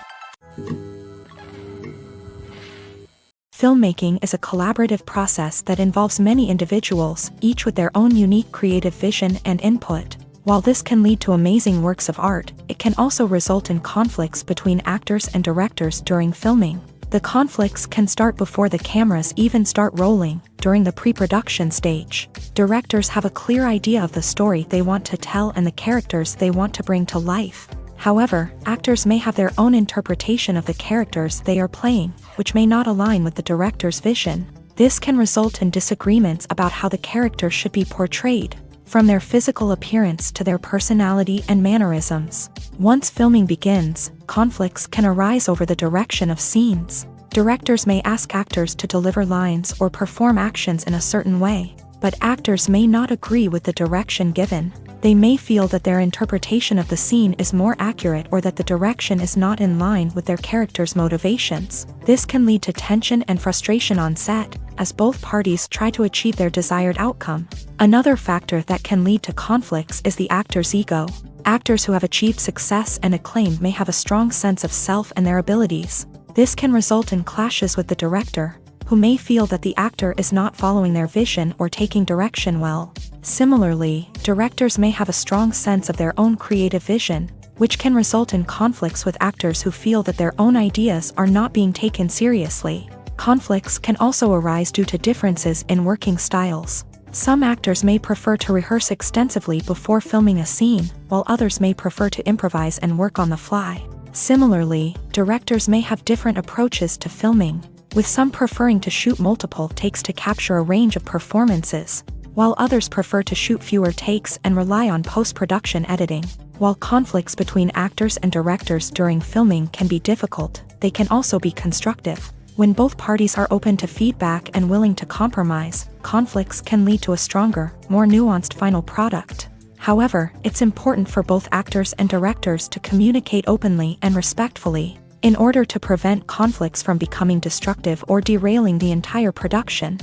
A: Filmmaking is a collaborative process that involves many individuals, each with their own unique creative vision and input. While this can lead to amazing works of art, it can also result in conflicts between actors and directors during filming. The conflicts can start before the cameras even start rolling, during the pre-production stage. Directors have a clear idea of the story they want to tell and the characters they want to bring to life. However, actors may have their own interpretation of the characters they are playing, which may not align with the director's vision. This can result in disagreements about how the character should be portrayed, from their physical appearance to their personality and mannerisms. Once filming begins, conflicts can arise over the direction of scenes. Directors may ask actors to deliver lines or perform actions in a certain way, but actors may not agree with the direction given. They may feel that their interpretation of the scene is more accurate or that the direction is not in line with their character's motivations. This can lead to tension and frustration on set, as both parties try to achieve their desired outcome. Another factor that can lead to conflicts is the actor's ego. Actors who have achieved success and acclaim may have a strong sense of self and their abilities. This can result in clashes with the director, who may feel that the actor is not following their vision or taking direction well. Similarly, directors may have a strong sense of their own creative vision, which can result in conflicts with actors who feel that their own ideas are not being taken seriously. Conflicts can also arise due to differences in working styles. Some actors may prefer to rehearse extensively before filming a scene, while others may prefer to improvise and work on the fly. Similarly, directors may have different approaches to filming, with some preferring to shoot multiple takes to capture a range of performances, while others prefer to shoot fewer takes and rely on post-production editing. While conflicts between actors and directors during filming can be difficult, they can also be constructive. When both parties are open to feedback and willing to compromise, conflicts can lead to a stronger, more nuanced final product. However, it's important for both actors and directors to communicate openly and respectfully, in order to prevent conflicts from becoming destructive or derailing the entire production.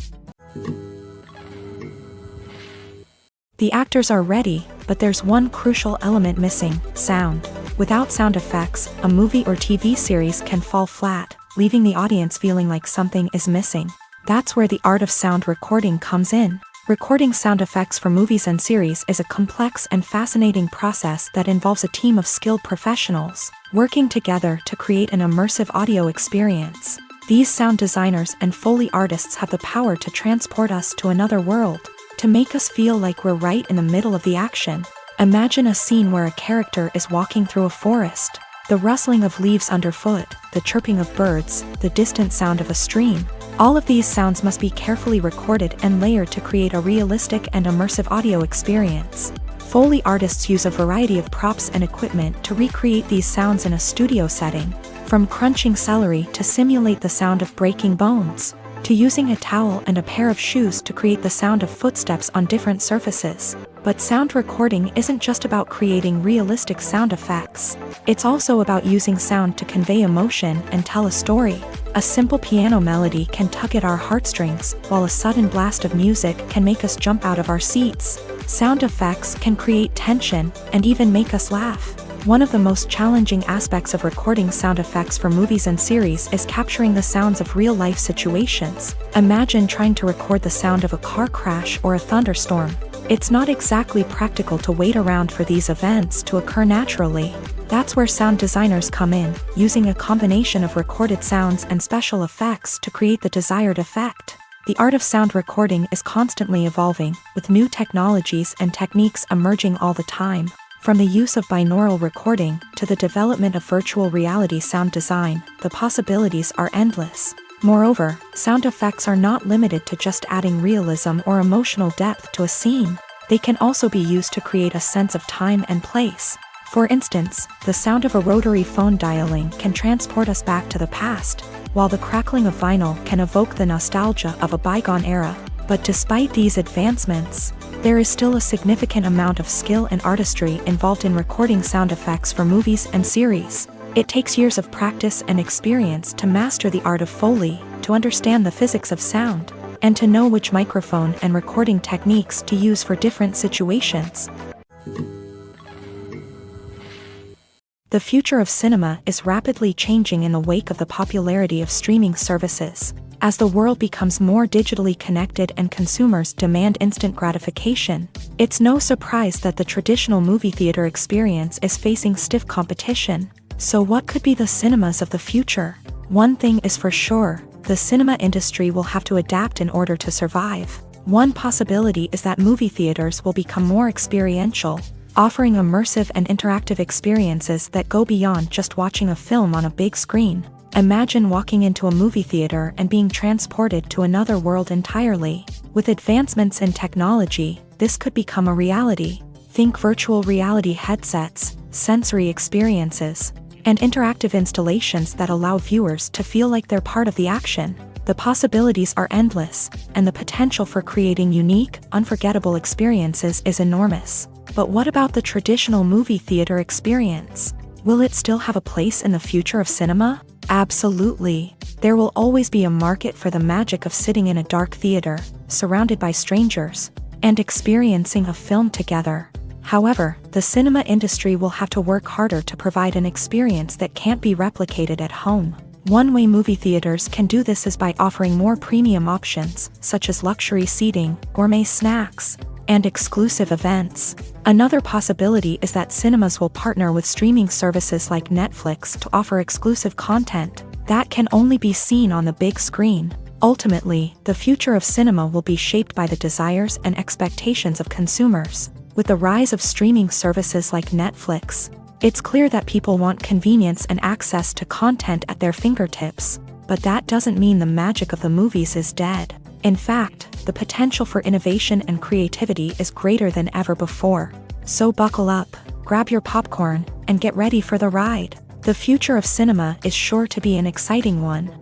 A: The actors are ready, but there's one crucial element missing: sound. Without sound effects, a movie or TV series can fall flat, leaving the audience feeling like something is missing. That's where the art of sound recording comes in. Recording sound effects for movies and series is a complex and fascinating process that involves a team of skilled professionals, working together to create an immersive audio experience. These sound designers and Foley artists have the power to transport us to another world, to make us feel like we're right in the middle of the action. Imagine a scene where a character is walking through a forest. The rustling of leaves underfoot, the chirping of birds, the distant sound of a stream. All of these sounds must be carefully recorded and layered to create a realistic and immersive audio experience. Foley artists use a variety of props and equipment to recreate these sounds in a studio setting, from crunching celery to simulate the sound of breaking bones, to using a towel and a pair of shoes to create the sound of footsteps on different surfaces. But sound recording isn't just about creating realistic sound effects. It's also about using sound to convey emotion and tell a story. A simple piano melody can tug at our heartstrings, while a sudden blast of music can make us jump out of our seats. Sound effects can create tension and even make us laugh. One of the most challenging aspects of recording sound effects for movies and series is capturing the sounds of real-life situations. Imagine trying to record the sound of a car crash or a thunderstorm. It's not exactly practical to wait around for these events to occur naturally. That's where sound designers come in, using a combination of recorded sounds and special effects to create the desired effect. The art of sound recording is constantly evolving, with new technologies and techniques emerging all the time. From the use of binaural recording to the development of virtual reality sound design, the possibilities are endless. Moreover, sound effects are not limited to just adding realism or emotional depth to a scene. They can also be used to create a sense of time and place. For instance, the sound of a rotary phone dialing can transport us back to the past, while the crackling of vinyl can evoke the nostalgia of a bygone era. But despite these advancements, there is still a significant amount of skill and artistry involved in recording sound effects for movies and series. It takes years of practice and experience to master the art of Foley, to understand the physics of sound, and to know which microphone and recording techniques to use for different situations. The future of cinema is rapidly changing in the wake of the popularity of streaming services. As the world becomes more digitally connected and consumers demand instant gratification, it's no surprise that the traditional movie theater experience is facing stiff competition. So what could be the cinemas of the future? One thing is for sure, the cinema industry will have to adapt in order to survive. One possibility is that movie theaters will become more experiential, offering immersive and interactive experiences that go beyond just watching a film on a big screen. Imagine walking into a movie theater and being transported to another world entirely. With advancements in technology, this could become a reality. Think virtual reality headsets, sensory experiences, and interactive installations that allow viewers to feel like they're part of the action. The possibilities are endless, and the potential for creating unique, unforgettable experiences is enormous. But what about the traditional movie theater experience? Will it still have a place in the future of cinema? Absolutely. There will always be a market for the magic of sitting in a dark theater, surrounded by strangers, and experiencing a film together. However, the cinema industry will have to work harder to provide an experience that can't be replicated at home. One way movie theaters can do this is by offering more premium options, such as luxury seating, gourmet snacks, and exclusive events. Another possibility is that cinemas will partner with streaming services like Netflix to offer exclusive content that can only be seen on the big screen. Ultimately, the future of cinema will be shaped by the desires and expectations of consumers. With the rise of streaming services like Netflix, it's clear that people want convenience and access to content at their fingertips. But that doesn't mean the magic of the movies is dead. In fact, the potential for innovation and creativity is greater than ever before. So buckle up, grab your popcorn, and get ready for the ride. The future of cinema is sure to be an exciting one.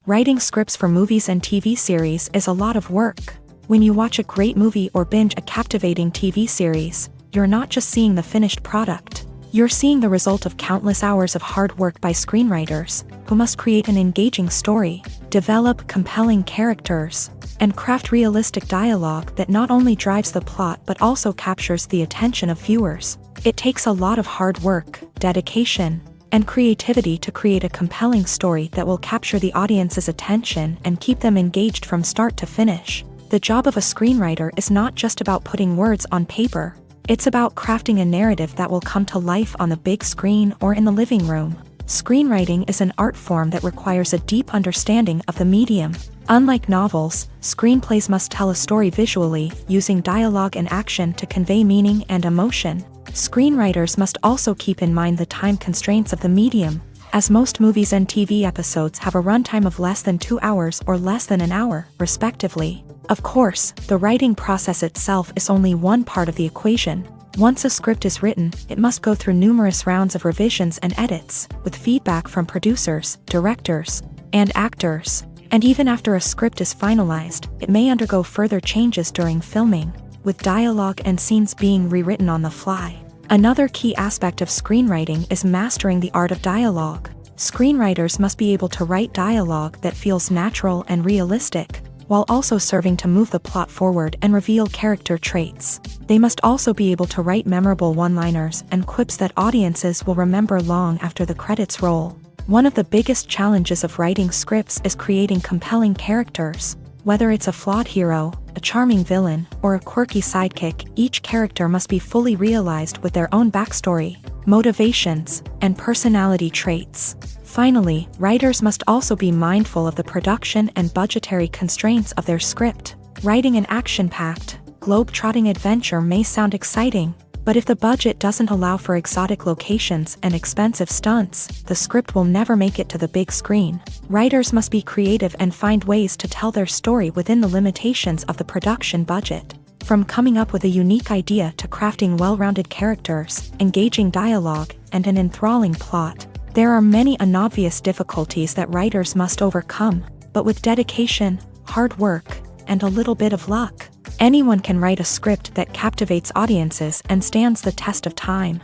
A: Writing scripts for movies and TV series is a lot of work. When you watch a great movie or binge a captivating TV series, you're not just seeing the finished product. You're seeing the result of countless hours of hard work by screenwriters, who must create an engaging story, develop compelling characters, and craft realistic dialogue that not only drives the plot but also captures the attention of viewers. It takes a lot of hard work, dedication, and creativity to create a compelling story that will capture the audience's attention and keep them engaged from start to finish. The job of a screenwriter is not just about putting words on paper. It's about crafting a narrative that will come to life on the big screen or in the living room. Screenwriting is an art form that requires a deep understanding of the medium. Unlike novels, screenplays must tell a story visually, using dialogue and action to convey meaning and emotion. Screenwriters must also keep in mind the time constraints of the medium, as most movies and TV episodes have a runtime of less than 2 hours or less than an hour, respectively. Of course, the writing process itself is only one part of the equation. Once a script is written, it must go through numerous rounds of revisions and edits, with feedback from producers, directors, and actors. And even after a script is finalized, it may undergo further changes during filming, with dialogue and scenes being rewritten on the fly. Another key aspect of screenwriting is mastering the art of dialogue. Screenwriters must be able to write dialogue that feels natural and realistic, while also serving to move the plot forward and reveal character traits. They must also be able to write memorable one-liners and quips that audiences will remember long after the credits roll. One of the biggest challenges of writing scripts is creating compelling characters. Whether it's a flawed hero, a charming villain, or a quirky sidekick, each character must be fully realized with their own backstory, motivations, and personality traits. Finally, writers must also be mindful of the production and budgetary constraints of their script. Writing an action-packed, globe-trotting adventure may sound exciting, but if the budget doesn't allow for exotic locations and expensive stunts, the script will never make it to the big screen. Writers must be creative and find ways to tell their story within the limitations of the production budget. From coming up with a unique idea to crafting well-rounded characters, engaging dialogue, and an enthralling plot, there are many unobvious difficulties that writers must overcome, but with dedication, hard work, and a little bit of luck, anyone can write a script that captivates audiences and stands the test of time.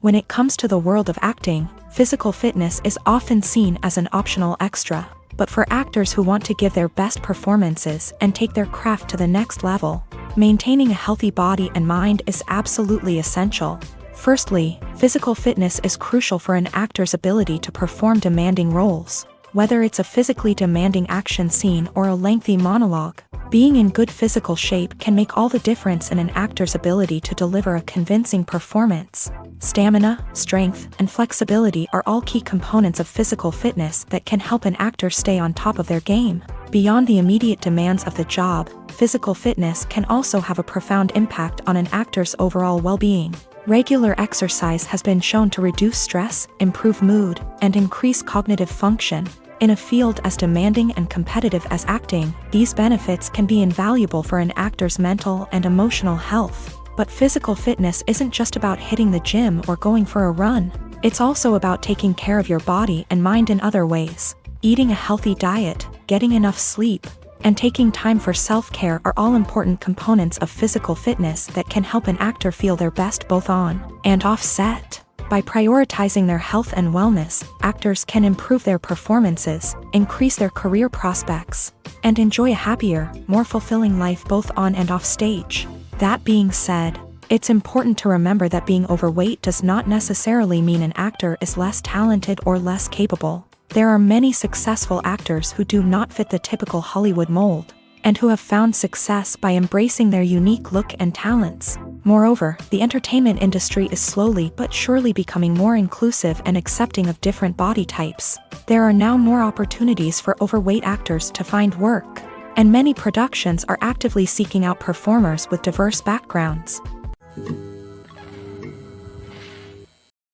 A: When it comes to the world of acting, physical fitness is often seen as an optional extra, but for actors who want to give their best performances and take their craft to the next level, maintaining a healthy body and mind is absolutely essential. Firstly, physical fitness is crucial for an actor's ability to perform demanding roles. Whether it's a physically demanding action scene or a lengthy monologue, being in good physical shape can make all the difference in an actor's ability to deliver a convincing performance. Stamina, strength, and flexibility are all key components of physical fitness that can help an actor stay on top of their game. Beyond the immediate demands of the job, physical fitness can also have a profound impact on an actor's overall well-being. Regular exercise has been shown to reduce stress, improve mood, and increase cognitive function. In a field as demanding and competitive as acting, these benefits can be invaluable for an actor's mental and emotional health. But physical fitness isn't just about hitting the gym or going for a run. It's also about taking care of your body and mind in other ways. Eating a healthy diet, getting enough sleep, and taking time for self-care are all important components of physical fitness that can help an actor feel their best both on and off set. By prioritizing their health and wellness, actors can improve their performances, increase their career prospects, and enjoy a happier, more fulfilling life both on and off stage. That being said, it's important to remember that being overweight does not necessarily mean an actor is less talented or less capable. There are many successful actors who do not fit the typical Hollywood mold, and who have found success by embracing their unique look and talents. Moreover, the entertainment industry is slowly but surely becoming more inclusive and accepting of different body types. There are now more opportunities for overweight actors to find work, and many productions are actively seeking out performers with diverse backgrounds.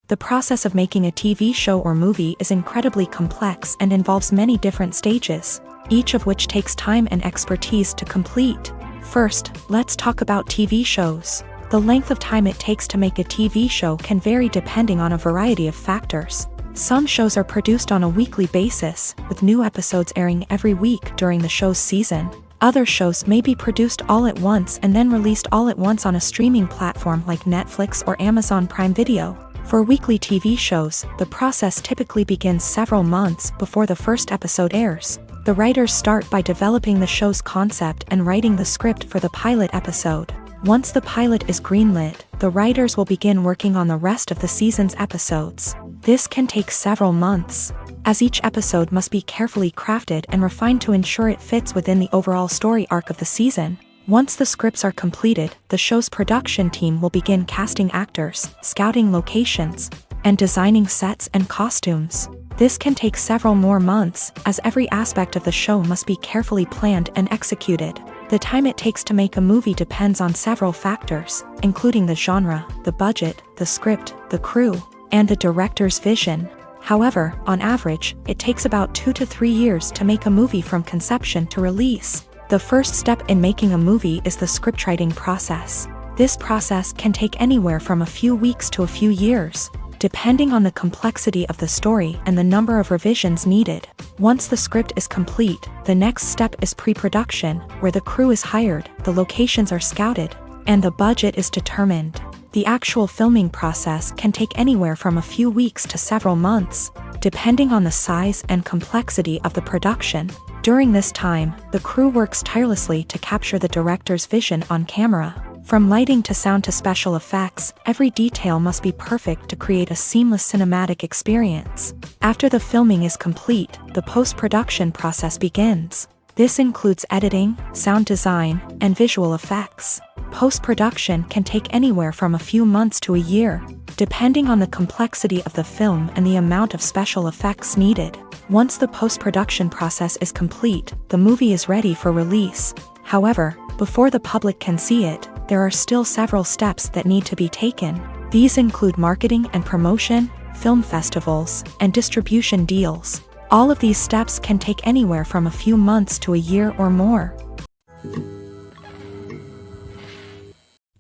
A: The process of making a TV show or movie is incredibly complex and involves many different stages, each of which takes time and expertise to complete. First, let's talk about TV shows. The length of time it takes to make a TV show can vary depending on a variety of factors. Some shows are produced on a weekly basis, with new episodes airing every week during the show's season. Other shows may be produced all at once and then released all at once on a streaming platform like Netflix or Amazon Prime Video. For weekly TV shows, the process typically begins several months before the first episode airs. The writers start by developing the show's concept and writing the script for the pilot episode. Once the pilot is greenlit, the writers will begin working on the rest of the season's episodes. This can take several months, as each episode must be carefully crafted and refined to ensure it fits within the overall story arc of the season. Once the scripts are completed, the show's production team will begin casting actors, scouting locations, and designing sets and costumes. This can take several more months, as every aspect of the show must be carefully planned and executed. The time it takes to make a movie depends on several factors, including the genre, the budget, the script, the crew, and the director's vision. However, on average, it takes about 2 to 3 years to make a movie from conception to release. The first step in making a movie is the scriptwriting process. This process can take anywhere from a few weeks to a few years, depending on the complexity of the story and the number of revisions needed. Once the script is complete, the next step is pre-production, where the crew is hired, the locations are scouted, and the budget is determined. The actual filming process can take anywhere from a few weeks to several months, depending on the size and complexity of the production. During this time, the crew works tirelessly to capture the director's vision on camera. From lighting to sound to special effects, every detail must be perfect to create a seamless cinematic experience. After the filming is complete, the post-production process begins. This includes editing, sound design, and visual effects. Post-production can take anywhere from a few months to a year, depending on the complexity of the film and the amount of special effects needed. Once the post-production process is complete, the movie is ready for release. However, before the public can see it, there are still several steps that need to be taken. These include marketing and promotion, film festivals, and distribution deals. All of these steps can take anywhere from a few months to a year or more.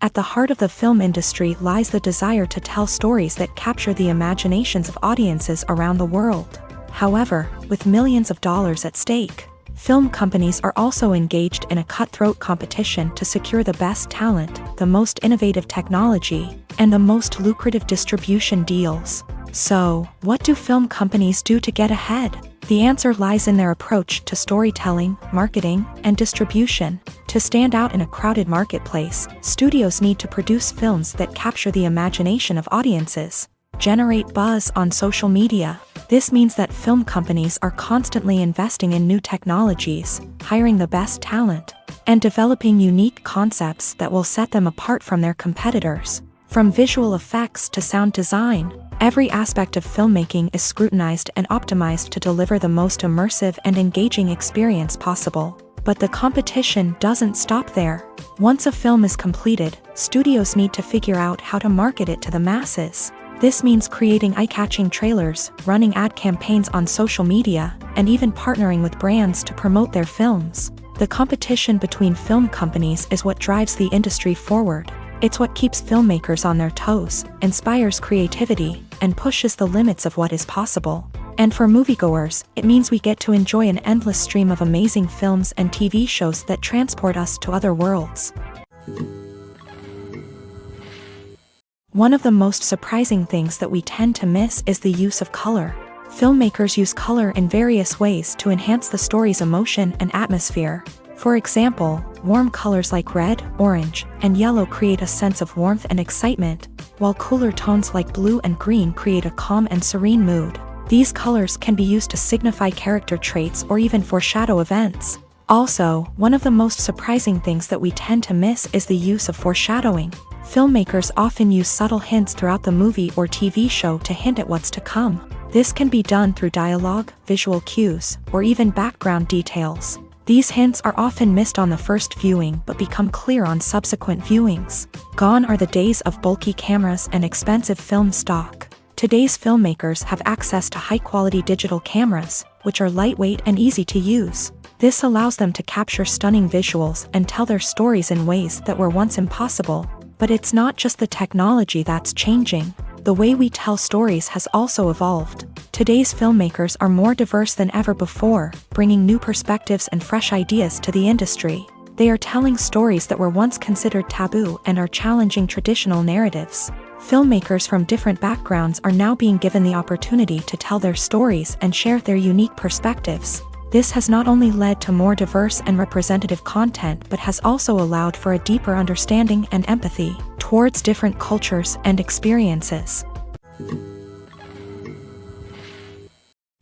A: At the heart of the film industry lies the desire to tell stories that capture the imaginations of audiences around the world. However, with millions of dollars at stake, film companies are also engaged in a cutthroat competition to secure the best talent, the most innovative technology, and the most lucrative distribution deals. So, what do film companies do to get ahead? The answer lies in their approach to storytelling, marketing, and distribution. To stand out in a crowded marketplace, studios need to produce films that capture the imagination of audiences, generate buzz on social media. This means that film companies are constantly investing in new technologies, hiring the best talent, and developing unique concepts that will set them apart from their competitors. From visual effects to sound design, every aspect of filmmaking is scrutinized and optimized to deliver the most immersive and engaging experience possible. But the competition doesn't stop there. Once a film is completed, studios need to figure out how to market it to the masses. This means creating eye-catching trailers, running ad campaigns on social media, and even partnering with brands to promote their films. The competition between film companies is what drives the industry forward. It's what keeps filmmakers on their toes, inspires creativity, and pushes the limits of what is possible. And for moviegoers, it means we get to enjoy an endless stream of amazing films and TV shows that transport us to other worlds. One of the most surprising things that we tend to miss is the use of color. Filmmakers use color in various ways to enhance the story's emotion and atmosphere. For example, warm colors like red, orange, and yellow create a sense of warmth and excitement, while cooler tones like blue and green create a calm and serene mood. These colors can be used to signify character traits or even foreshadow events. Also, one of the most surprising things that we tend to miss is the use of foreshadowing. Filmmakers often use subtle hints throughout the movie or TV show to hint at what's to come. This can be done through dialogue, visual cues, or even background details. These hints are often missed on the first viewing but become clear on subsequent viewings. Gone are the days of bulky cameras and expensive film stock. Today's filmmakers have access to high-quality digital cameras, which are lightweight and easy to use. This allows them to capture stunning visuals and tell their stories in ways that were once impossible. But it's not just the technology that's changing. The way we tell stories has also evolved. Today's filmmakers are more diverse than ever before, bringing new perspectives and fresh ideas to the industry. They are telling stories that were once considered taboo and are challenging traditional narratives. Filmmakers from different backgrounds are now being given the opportunity to tell their stories and share their unique perspectives. This has not only led to more diverse and representative content but has also allowed for a deeper understanding and empathy towards different cultures and experiences.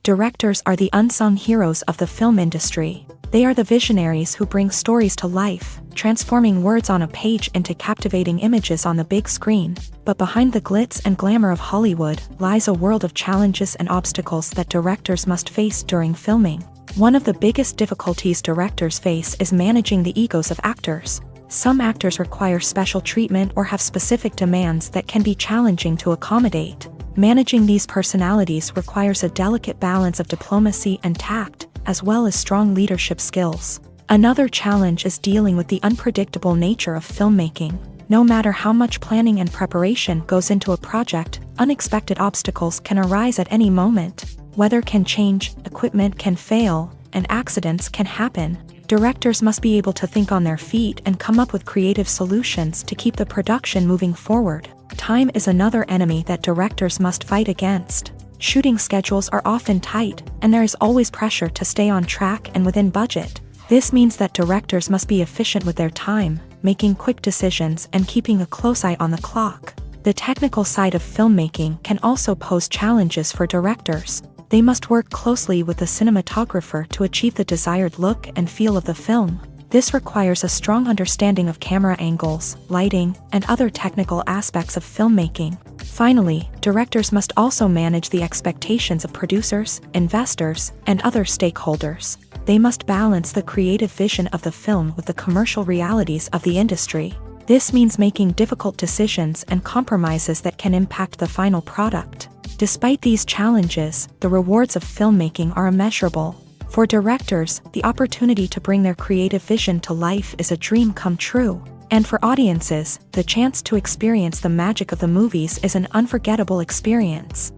A: Directors are the unsung heroes of the film industry. They are the visionaries who bring stories to life, transforming words on a page into captivating images on the big screen. But behind the glitz and glamour of Hollywood lies a world of challenges and obstacles that directors must face during filming. One of the biggest difficulties directors face is managing the egos of actors. Some actors require special treatment or have specific demands that can be challenging to accommodate. Managing these personalities requires a delicate balance of diplomacy and tact, as well as strong leadership skills. Another challenge is dealing with the unpredictable nature of filmmaking. No matter how much planning and preparation goes into a project, unexpected obstacles can arise at any moment. Weather can change, equipment can fail, and accidents can happen. Directors must be able to think on their feet and come up with creative solutions to keep the production moving forward. Time is another enemy that directors must fight against. Shooting schedules are often tight, and there is always pressure to stay on track and within budget. This means that directors must be efficient with their time, making quick decisions and keeping a close eye on the clock. The technical side of filmmaking can also pose challenges for directors. They must work closely with the cinematographer to achieve the desired look and feel of the film. This requires a strong understanding of camera angles, lighting, and other technical aspects of filmmaking. Finally, directors must also manage the expectations of producers, investors, and other stakeholders. They must balance the creative vision of the film with the commercial realities of the industry. This means making difficult decisions and compromises that can impact the final product. Despite these challenges, the rewards of filmmaking are immeasurable. For directors, the opportunity to bring their creative vision to life is a dream come true. And for audiences, the chance to experience the magic of the movies is an unforgettable experience.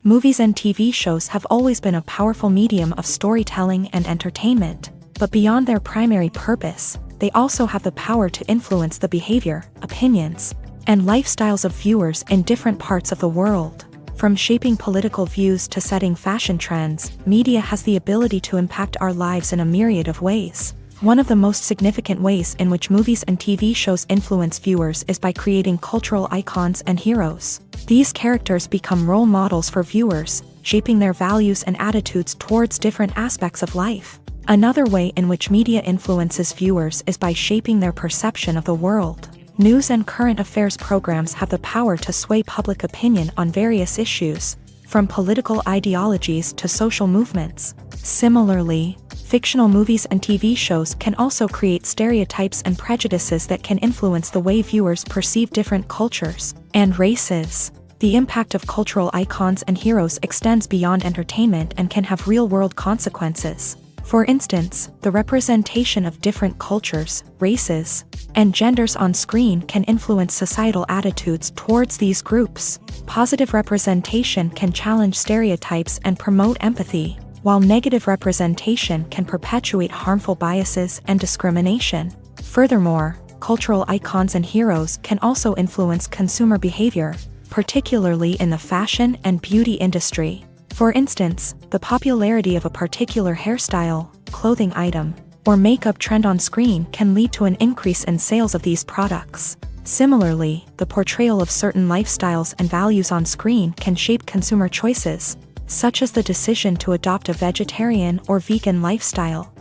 A: Movies and TV shows have always been a powerful medium of storytelling and entertainment. But beyond their primary purpose, they also have the power to influence the behavior, opinions, and lifestyles of viewers in different parts of the world. From shaping political views to setting fashion trends, media has the ability to impact our lives in a myriad of ways. One of the most significant ways in which movies and TV shows influence viewers is by creating cultural icons and heroes. These characters become role models for viewers, shaping their values and attitudes towards different aspects of life. Another way in which media influences viewers is by shaping their perception of the world. News and current affairs programs have the power to sway public opinion on various issues, from political ideologies to social movements. Similarly, fictional movies and TV shows can also create stereotypes and prejudices that can influence the way viewers perceive different cultures and races. The impact of cultural icons and heroes extends beyond entertainment and can have real-world consequences. For instance, the representation of different cultures, races, and genders on screen can influence societal attitudes towards these groups. Positive representation can challenge stereotypes and promote empathy, while negative representation can perpetuate harmful biases and discrimination. Furthermore, cultural icons and heroes can also influence consumer behavior, particularly in the fashion and beauty industry. For instance, the popularity of a particular hairstyle, clothing item, or makeup trend on screen can lead to an increase in sales of these products. Similarly, the portrayal of certain lifestyles and values on screen can shape consumer choices, such as the decision to adopt a vegetarian or vegan lifestyle.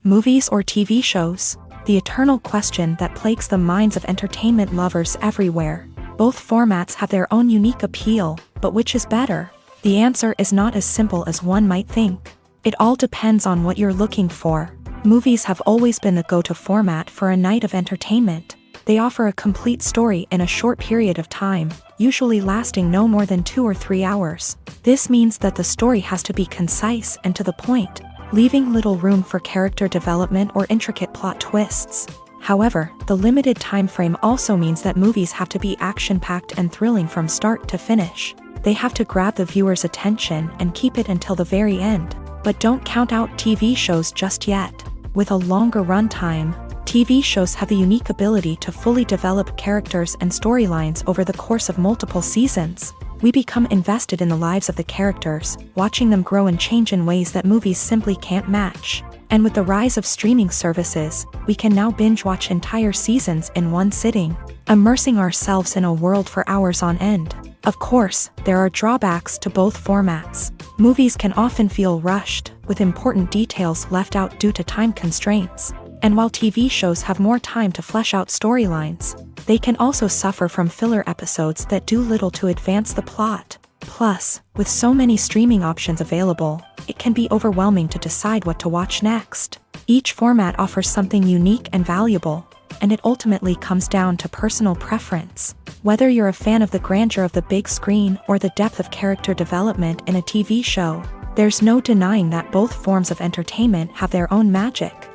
A: Movies or TV shows? The eternal question that plagues the minds of entertainment lovers everywhere. Both formats have their own unique appeal, but which is better? The answer is not as simple as one might think. It all depends on what you're looking for. Movies have always been the go-to format for a night of entertainment. They offer a complete story in a short period of time, usually lasting no more than 2 or 3 hours. This means that the story has to be concise and to the point, leaving little room for character development or intricate plot twists. However, the limited time frame also means that movies have to be action-packed and thrilling from start to finish. They have to grab the viewer's attention and keep it until the very end. But don't count out TV shows just yet. With a longer runtime, TV shows have the unique ability to fully develop characters and storylines over the course of multiple seasons. We become invested in the lives of the characters, watching them grow and change in ways that movies simply can't match. And with the rise of streaming services, we can now binge-watch entire seasons in one sitting, immersing ourselves in a world for hours on end. Of course, there are drawbacks to both formats. Movies can often feel rushed, with important details left out due to time constraints. And while TV shows have more time to flesh out storylines, they can also suffer from filler episodes that do little to advance the plot. Plus, with so many streaming options available, it can be overwhelming to decide what to watch next. Each format offers something unique and valuable, and it ultimately comes down to personal preference. Whether you're a fan of the grandeur of the big screen or the depth of character development in a TV show, there's no denying that both forms of entertainment have their own magic.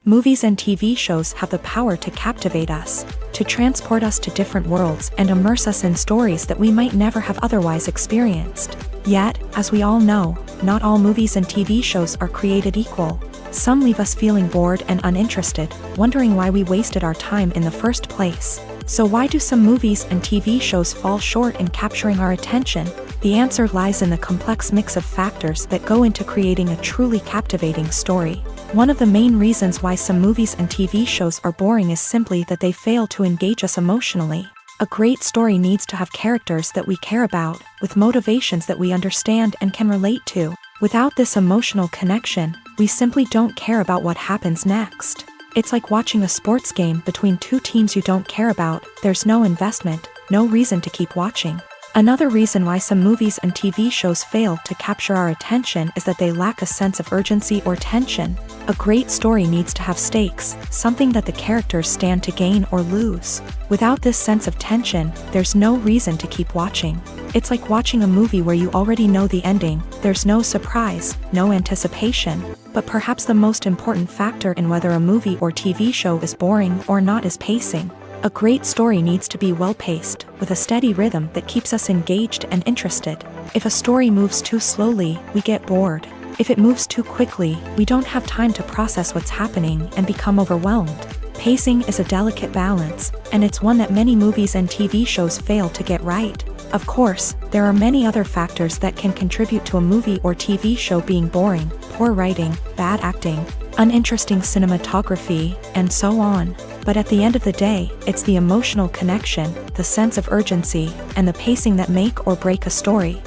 A: Movies and TV shows have the power to captivate us, to transport us to different worlds and immerse us in stories that we might never have otherwise experienced. Yet, as we all know, not all movies and TV shows are created equal. Some leave us feeling bored and uninterested, wondering why we wasted our time in the first place. So why do some movies and TV shows fall short in capturing our attention? The answer lies in the complex mix of factors that go into creating a truly captivating story. One of the main reasons why some movies and TV shows are boring is simply that they fail to engage us emotionally. A great story needs to have characters that we care about, with motivations that we understand and can relate to. Without this emotional connection, we simply don't care about what happens next. It's like watching a sports game between two teams you don't care about. There's no investment, no reason to keep watching. Another reason why some movies and TV shows fail to capture our attention is that they lack a sense of urgency or tension. A great story needs to have stakes, something that the characters stand to gain or lose. Without this sense of tension, there's no reason to keep watching. It's like watching a movie where you already know the ending. There's no surprise, no anticipation. But perhaps the most important factor in whether a movie or TV show is boring or not is pacing. A great story needs to be well-paced, with a steady rhythm that keeps us engaged and interested. If a story moves too slowly, we get bored. If it moves too quickly, we don't have time to process what's happening and become overwhelmed. Pacing is a delicate balance, and it's one that many movies and TV shows fail to get right. Of course, there are many other factors that can contribute to a movie or TV show being boring: poor writing, bad acting, uninteresting cinematography, and so on. But at the end of the day, it's the emotional connection, the sense of urgency, and the pacing that make or break a story.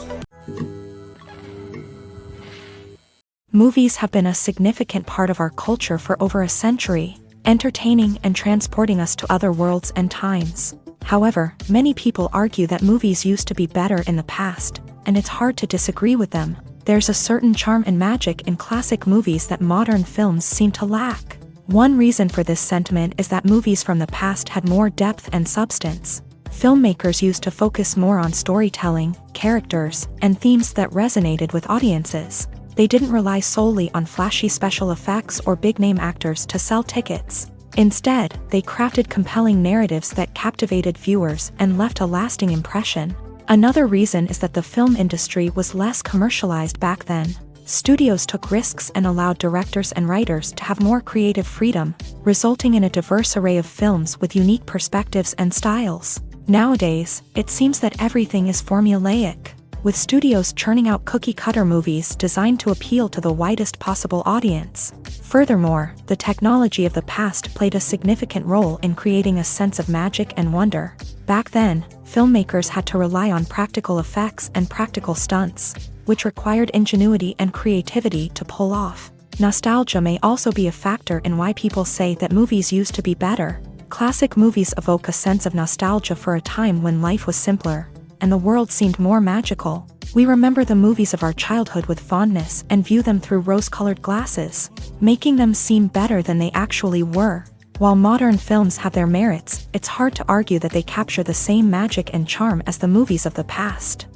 A: Movies have been a significant part of our culture for over a century, entertaining and transporting us to other worlds and times. However, many people argue that movies used to be better in the past, and it's hard to disagree with them. There's a certain charm and magic in classic movies that modern films seem to lack. One reason for this sentiment is that movies from the past had more depth and substance. Filmmakers used to focus more on storytelling, characters, and themes that resonated with audiences. They didn't rely solely on flashy special effects or big-name actors to sell tickets. Instead, they crafted compelling narratives that captivated viewers and left a lasting impression. Another reason is that the film industry was less commercialized back then. Studios took risks and allowed directors and writers to have more creative freedom, resulting in a diverse array of films with unique perspectives and styles. Nowadays, it seems that everything is formulaic, with studios churning out cookie-cutter movies designed to appeal to the widest possible audience. Furthermore, the technology of the past played a significant role in creating a sense of magic and wonder. Back then, filmmakers had to rely on practical effects and practical stunts, which required ingenuity and creativity to pull off. Nostalgia may also be a factor in why people say that movies used to be better. Classic movies evoke a sense of nostalgia for a time when life was simpler, and the world seemed more magical. We remember the movies of our childhood with fondness and view them through rose-colored glasses, making them seem better than they actually were. While modern films have their merits, it's hard to argue that they capture the same magic and charm as the movies of the past.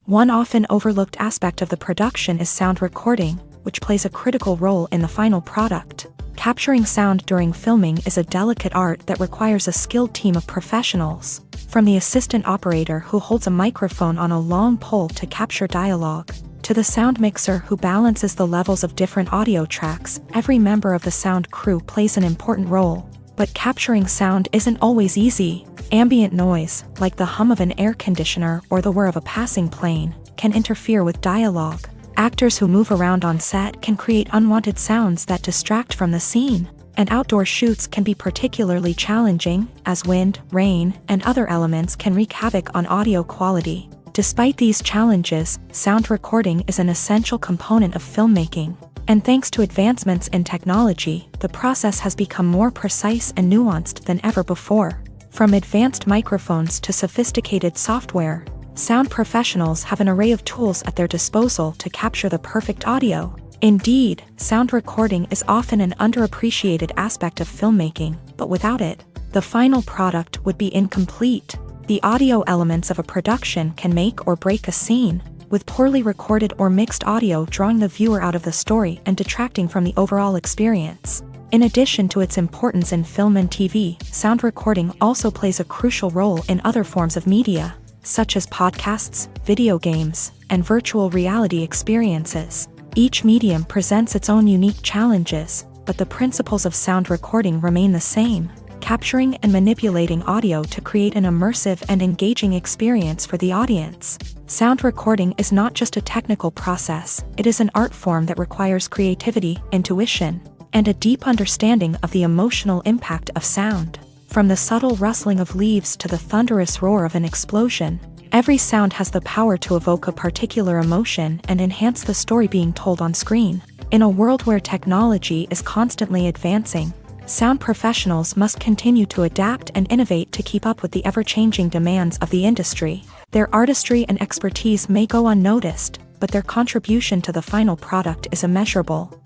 A: One often overlooked aspect of the production is sound recording, which plays a critical role in the final product. Capturing sound during filming is a delicate art that requires a skilled team of professionals. From the assistant operator who holds a microphone on a long pole to capture dialogue, to the sound mixer who balances the levels of different audio tracks, every member of the sound crew plays an important role. But capturing sound isn't always easy. Ambient noise, like the hum of an air conditioner or the whir of a passing plane, can interfere with dialogue. Actors who move around on set can create unwanted sounds that distract from the scene. And outdoor shoots can be particularly challenging, as wind, rain, and other elements can wreak havoc on audio quality. Despite these challenges, sound recording is an essential component of filmmaking. And thanks to advancements in technology, the process has become more precise and nuanced than ever before. From advanced microphones to sophisticated software, sound professionals have an array of tools at their disposal to capture the perfect audio. Indeed, sound recording is often an underappreciated aspect of filmmaking, but without it, the final product would be incomplete. The audio elements of a production can make or break a scene, with poorly recorded or mixed audio drawing the viewer out of the story and detracting from the overall experience. In addition to its importance in film and TV, sound recording also plays a crucial role in other forms of media, such as podcasts, video games, and virtual reality experiences. Each medium presents its own unique challenges, but the principles of sound recording remain the same, capturing and manipulating audio to create an immersive and engaging experience for the audience. Sound recording is not just a technical process, it is an art form that requires creativity, intuition, and a deep understanding of the emotional impact of sound. From the subtle rustling of leaves to the thunderous roar of an explosion, every sound has the power to evoke a particular emotion and enhance the story being told on screen. In a world where technology is constantly advancing, sound professionals must continue to adapt and innovate to keep up with the ever-changing demands of the industry. Their artistry and expertise may go unnoticed, but their contribution to the final product is immeasurable.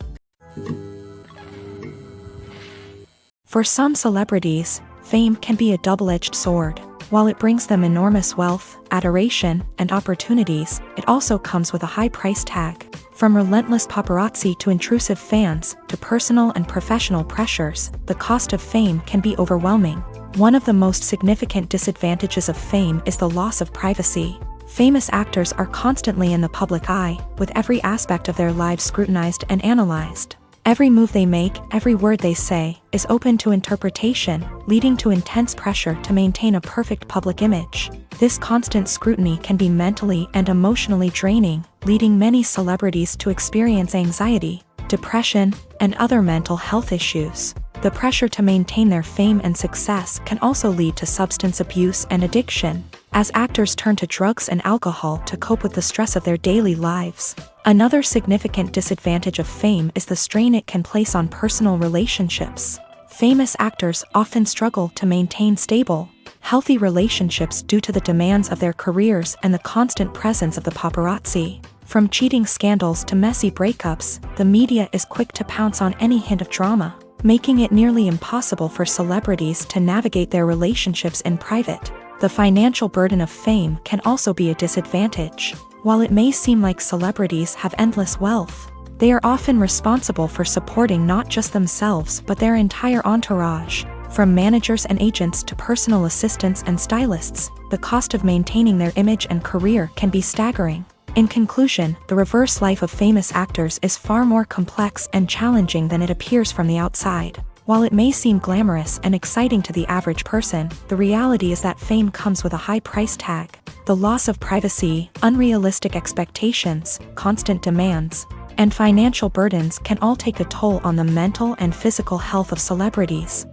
A: For some celebrities, fame can be a double-edged sword. While it brings them enormous wealth, adoration, and opportunities, it also comes with a high price tag. From relentless paparazzi to intrusive fans, to personal and professional pressures, the cost of fame can be overwhelming. One of the most significant disadvantages of fame is the loss of privacy. Famous actors are constantly in the public eye, with every aspect of their lives scrutinized and analyzed. Every move they make, every word they say, is open to interpretation, leading to intense pressure to maintain a perfect public image. This constant scrutiny can be mentally and emotionally draining, leading many celebrities to experience anxiety, depression, and other mental health issues. The pressure to maintain their fame and success can also lead to substance abuse and addiction, as actors turn to drugs and alcohol to cope with the stress of their daily lives. Another significant disadvantage of fame is the strain it can place on personal relationships. Famous actors often struggle to maintain stable, healthy relationships due to the demands of their careers and the constant presence of the paparazzi. From cheating scandals to messy breakups, the media is quick to pounce on any hint of drama, making it nearly impossible for celebrities to navigate their relationships in private. The financial burden of fame can also be a disadvantage. While it may seem like celebrities have endless wealth, they are often responsible for supporting not just themselves but their entire entourage. From managers and agents to personal assistants and stylists, the cost of maintaining their image and career can be staggering. In conclusion, the reverse life of famous actors is far more complex and challenging than it appears from the outside. While it may seem glamorous and exciting to the average person, the reality is that fame comes with a high price tag. The loss of privacy, unrealistic expectations, constant demands, and financial burdens can all take a toll on the mental and physical health of celebrities.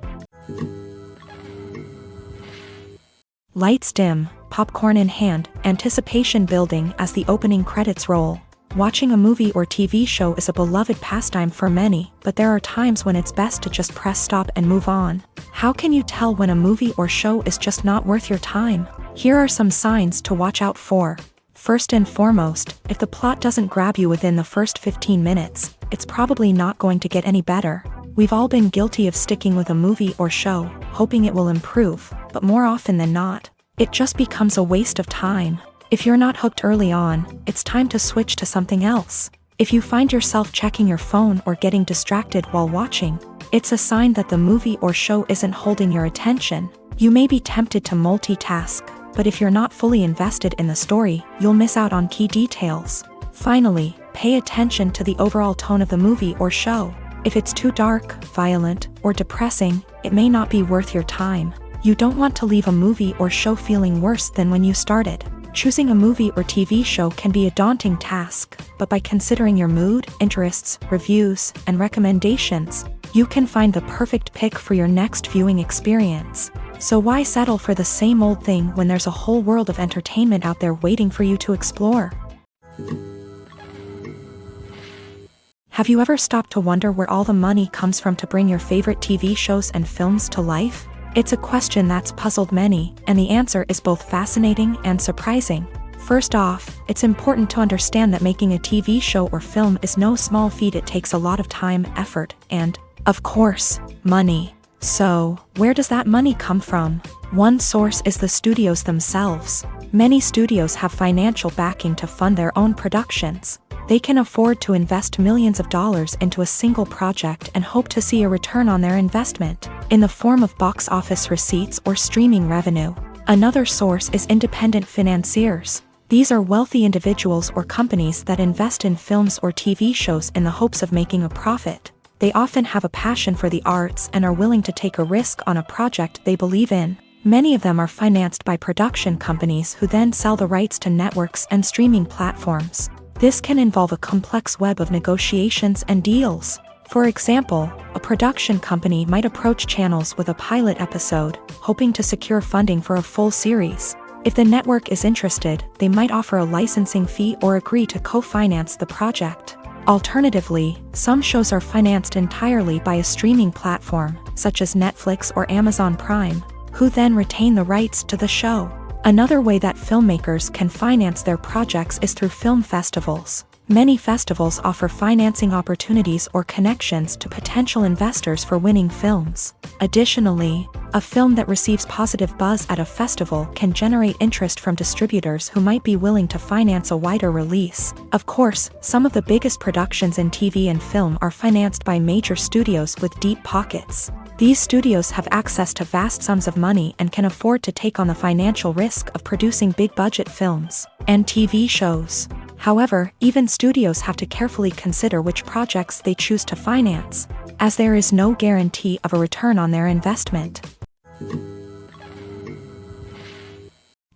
A: Lights dim, popcorn in hand, anticipation building as the opening credits roll. Watching a movie or TV show is a beloved pastime for many, but there are times when it's best to just press stop and move on. How can you tell when a movie or show is just not worth your time? Here are some signs to watch out for. First and foremost, if the plot doesn't grab you within the first 15 minutes, it's probably not going to get any better. We've all been guilty of sticking with a movie or show, hoping it will improve, but more often than not, it just becomes a waste of time. If you're not hooked early on, it's time to switch to something else. If you find yourself checking your phone or getting distracted while watching, it's a sign that the movie or show isn't holding your attention. You may be tempted to multitask, but if you're not fully invested in the story, you'll miss out on key details. Finally, pay attention to the overall tone of the movie or show. If it's too dark, violent, or depressing, it may not be worth your time. You don't want to leave a movie or show feeling worse than when you started. Choosing a movie or TV show can be a daunting task, but by considering your mood, interests, reviews, and recommendations, you can find the perfect pick for your next viewing experience. So why settle for the same old thing when there's a whole world of entertainment out there waiting for you to explore? Have you ever stopped to wonder where all the money comes from to bring your favorite TV shows and films to life? It's a question that's puzzled many, and the answer is both fascinating and surprising. First off, it's important to understand that making a TV show or film is no small feat. It takes a lot of time, effort, and, of course, money. So, where does that money come from? One source is the studios themselves. Many studios have financial backing to fund their own productions. They can afford to invest millions of dollars into a single project and hope to see a return on their investment, in the form of box office receipts or streaming revenue. Another source is independent financiers. These are wealthy individuals or companies that invest in films or TV shows in the hopes of making a profit. They often have a passion for the arts and are willing to take a risk on a project they believe in. Many of them are financed by production companies who then sell the rights to networks and streaming platforms. This can involve a complex web of negotiations and deals. For example, a production company might approach channels with a pilot episode, hoping to secure funding for a full series. If the network is interested, they might offer a licensing fee or agree to co-finance the project. Alternatively, some shows are financed entirely by a streaming platform, such as Netflix or Amazon Prime, who then retain the rights to the show. Another way that filmmakers can finance their projects is through film festivals. Many festivals offer financing opportunities or connections to potential investors for winning films. Additionally, a film that receives positive buzz at a festival can generate interest from distributors who might be willing to finance a wider release. Of course, some of the biggest productions in TV and film are financed by major studios with deep pockets. These studios have access to vast sums of money and can afford to take on the financial risk of producing big-budget films and TV shows. However, even studios have to carefully consider which projects they choose to finance, as there is no guarantee of a return on their investment.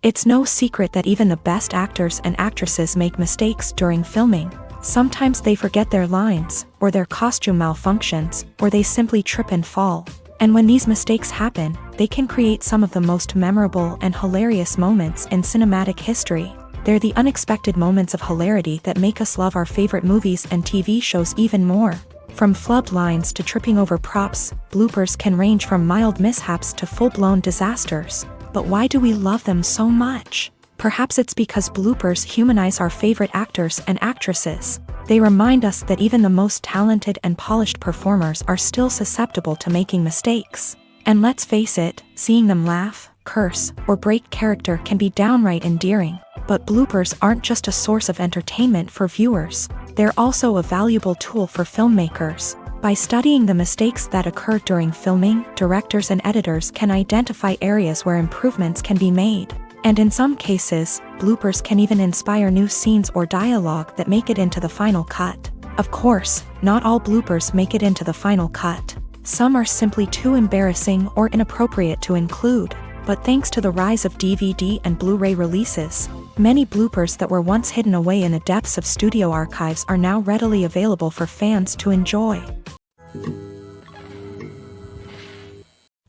A: It's no secret that even the best actors and actresses make mistakes during filming. Sometimes they forget their lines, or their costume malfunctions, or they simply trip and fall. And when these mistakes happen, they can create some of the most memorable and hilarious moments in cinematic history. They're the unexpected moments of hilarity that make us love our favorite movies and TV shows even more. From flubbed lines to tripping over props, bloopers can range from mild mishaps to full-blown disasters. But why do we love them so much? Perhaps it's because bloopers humanize our favorite actors and actresses. They remind us that even the most talented and polished performers are still susceptible to making mistakes. And let's face it, seeing them laugh, curse, or break character can be downright endearing. But bloopers aren't just a source of entertainment for viewers. They're also a valuable tool for filmmakers. By studying the mistakes that occur during filming, directors and editors can identify areas where improvements can be made. And in some cases, bloopers can even inspire new scenes or dialogue that make it into the final cut. Of course, not all bloopers make it into the final cut. Some are simply too embarrassing or inappropriate to include. But thanks to the rise of DVD and Blu-ray releases, many bloopers that were once hidden away in the depths of studio archives are now readily available for fans to enjoy.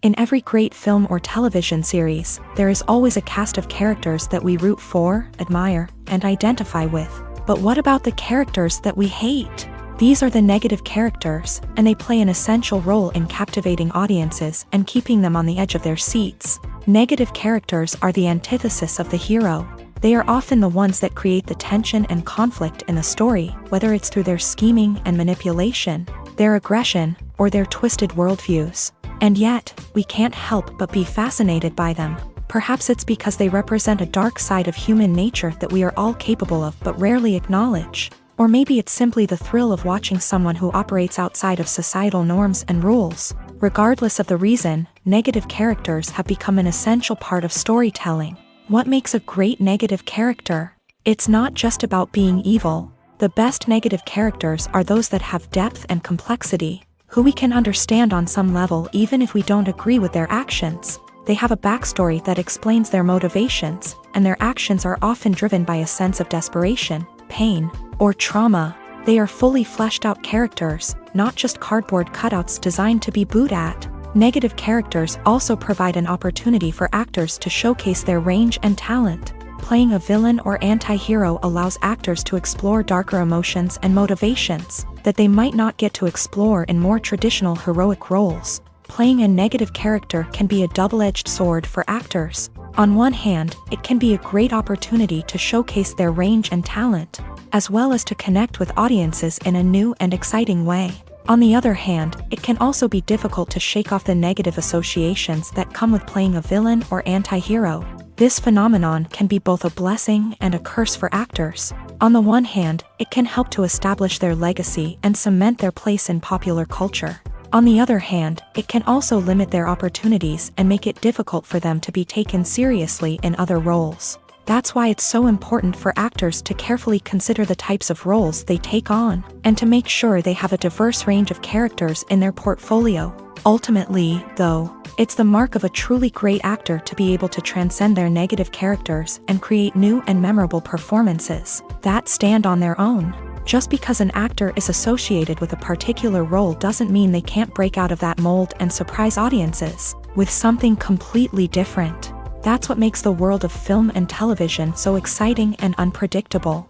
A: In every great film or television series, there is always a cast of characters that we root for, admire, and identify with. But what about the characters that we hate? These are the negative characters, and they play an essential role in captivating audiences and keeping them on the edge of their seats. Negative characters are the antithesis of the hero. They are often the ones that create the tension and conflict in the story, whether it's through their scheming and manipulation, their aggression, or their twisted worldviews. And yet, we can't help but be fascinated by them. Perhaps it's because they represent a dark side of human nature that we are all capable of but rarely acknowledge. Or maybe it's simply the thrill of watching someone who operates outside of societal norms and rules. Regardless of the reason, negative characters have become an essential part of storytelling. What makes a great negative character? It's not just about being evil. The best negative characters are those that have depth and complexity, who we can understand on some level even if we don't agree with their actions. They have a backstory that explains their motivations, and their actions are often driven by a sense of desperation, pain, or trauma. They are fully fleshed out characters, not just cardboard cutouts designed to be booed at. Negative characters also provide an opportunity for actors to showcase their range and talent. Playing a villain or anti-hero allows actors to explore darker emotions and motivations that they might not get to explore in more traditional heroic roles. Playing a negative character can be a double-edged sword for actors. On one hand, it can be a great opportunity to showcase their range and talent, as well as to connect with audiences in a new and exciting way. On the other hand, it can also be difficult to shake off the negative associations that come with playing a villain or anti-hero. This phenomenon can be both a blessing and a curse for actors. On the one hand, it can help to establish their legacy and cement their place in popular culture. On the other hand, it can also limit their opportunities and make it difficult for them to be taken seriously in other roles. That's why it's so important for actors to carefully consider the types of roles they take on, and to make sure they have a diverse range of characters in their portfolio. Ultimately, though, it's the mark of a truly great actor to be able to transcend their negative characters and create new and memorable performances that stand on their own. Just because an actor is associated with a particular role doesn't mean they can't break out of that mold and surprise audiences with something completely different. That's what makes the world of film and television so exciting and unpredictable.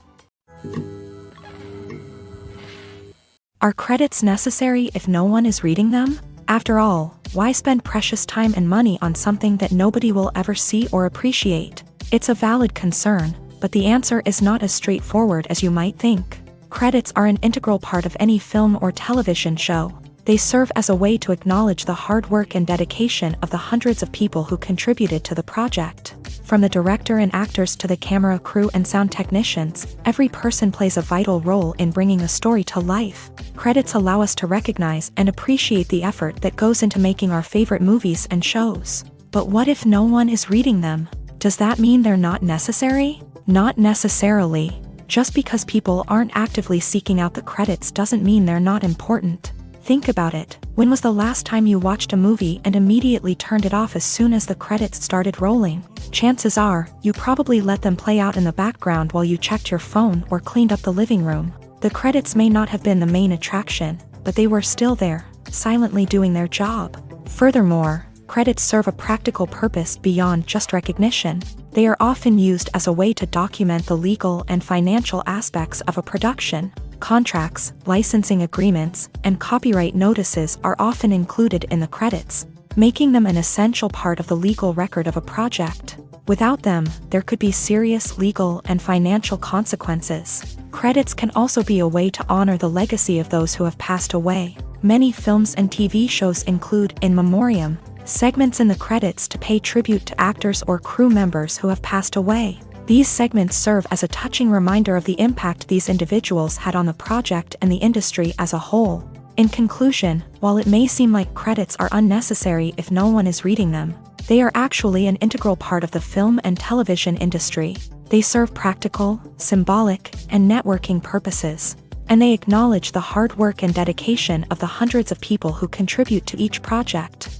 A: Are credits necessary if no one is reading them? After all, why spend precious time and money on something that nobody will ever see or appreciate? It's a valid concern, but the answer is not as straightforward as you might think. Credits are an integral part of any film or television show. They serve as a way to acknowledge the hard work and dedication of the hundreds of people who contributed to the project. From the director and actors to the camera crew and sound technicians, every person plays a vital role in bringing a story to life. Credits allow us to recognize and appreciate the effort that goes into making our favorite movies and shows. But what if no one is reading them? Does that mean they're not necessary? Not necessarily. Just because people aren't actively seeking out the credits doesn't mean they're not important. Think about it. When was the last time you watched a movie and immediately turned it off as soon as the credits started rolling? Chances are, you probably let them play out in the background while you checked your phone or cleaned up the living room. The credits may not have been the main attraction, but they were still there, silently doing their job. Furthermore, credits serve a practical purpose beyond just recognition. They are often used as a way to document the legal and financial aspects of a production. Contracts, licensing agreements, and copyright notices are often included in the credits, making them an essential part of the legal record of a project. Without them, there could be serious legal and financial consequences. Credits can also be a way to honor the legacy of those who have passed away. Many films and TV shows include in memoriam segments in the credits to pay tribute to actors or crew members who have passed away. These segments serve as a touching reminder of the impact these individuals had on the project and the industry as a whole. In conclusion, while it may seem like credits are unnecessary if no one is reading them, they are actually an integral part of the film and television industry. They serve practical, symbolic, and networking purposes, and they acknowledge the hard work and dedication of the hundreds of people who contribute to each project.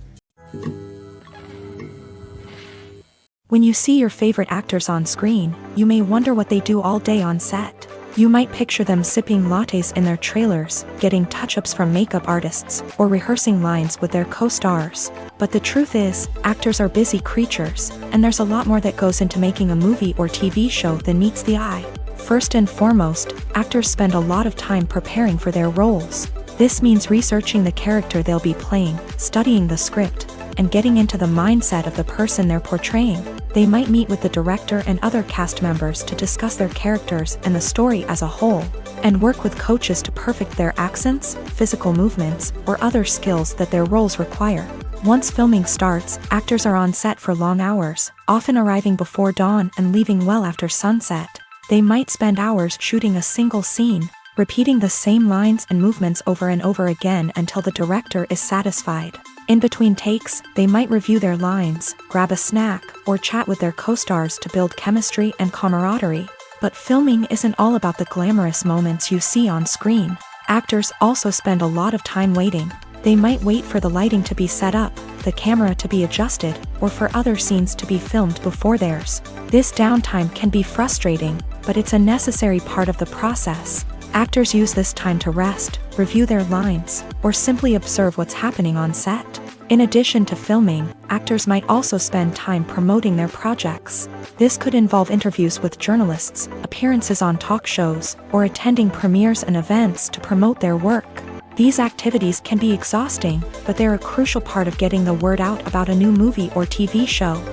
A: When you see your favorite actors on screen, you may wonder what they do all day on set. You might picture them sipping lattes in their trailers, getting touch-ups from makeup artists, or rehearsing lines with their co-stars. But the truth is, actors are busy creatures, and there's a lot more that goes into making a movie or TV show than meets the eye. First and foremost, actors spend a lot of time preparing for their roles. This means researching the character they'll be playing, studying the script, and getting into the mindset of the person they're portraying. They might meet with the director and other cast members to discuss their characters and the story as a whole, and work with coaches to perfect their accents, physical movements, or other skills that their roles require. Once filming starts, actors are on set for long hours, often arriving before dawn and leaving well after sunset. They might spend hours shooting a single scene, repeating the same lines and movements over and over again until the director is satisfied. In between takes, they might review their lines, grab a snack, or chat with their co-stars to build chemistry and camaraderie. But filming isn't all about the glamorous moments you see on screen. Actors also spend a lot of time waiting. They might wait for the lighting to be set up, the camera to be adjusted, or for other scenes to be filmed before theirs. This downtime can be frustrating, but it's a necessary part of the process. Actors use this time to rest, review their lines, or simply observe what's happening on set. In addition to filming, actors might also spend time promoting their projects. This could involve interviews with journalists, appearances on talk shows, or attending premieres and events to promote their work. These activities can be exhausting, but they're a crucial part of getting the word out about a new movie or TV show.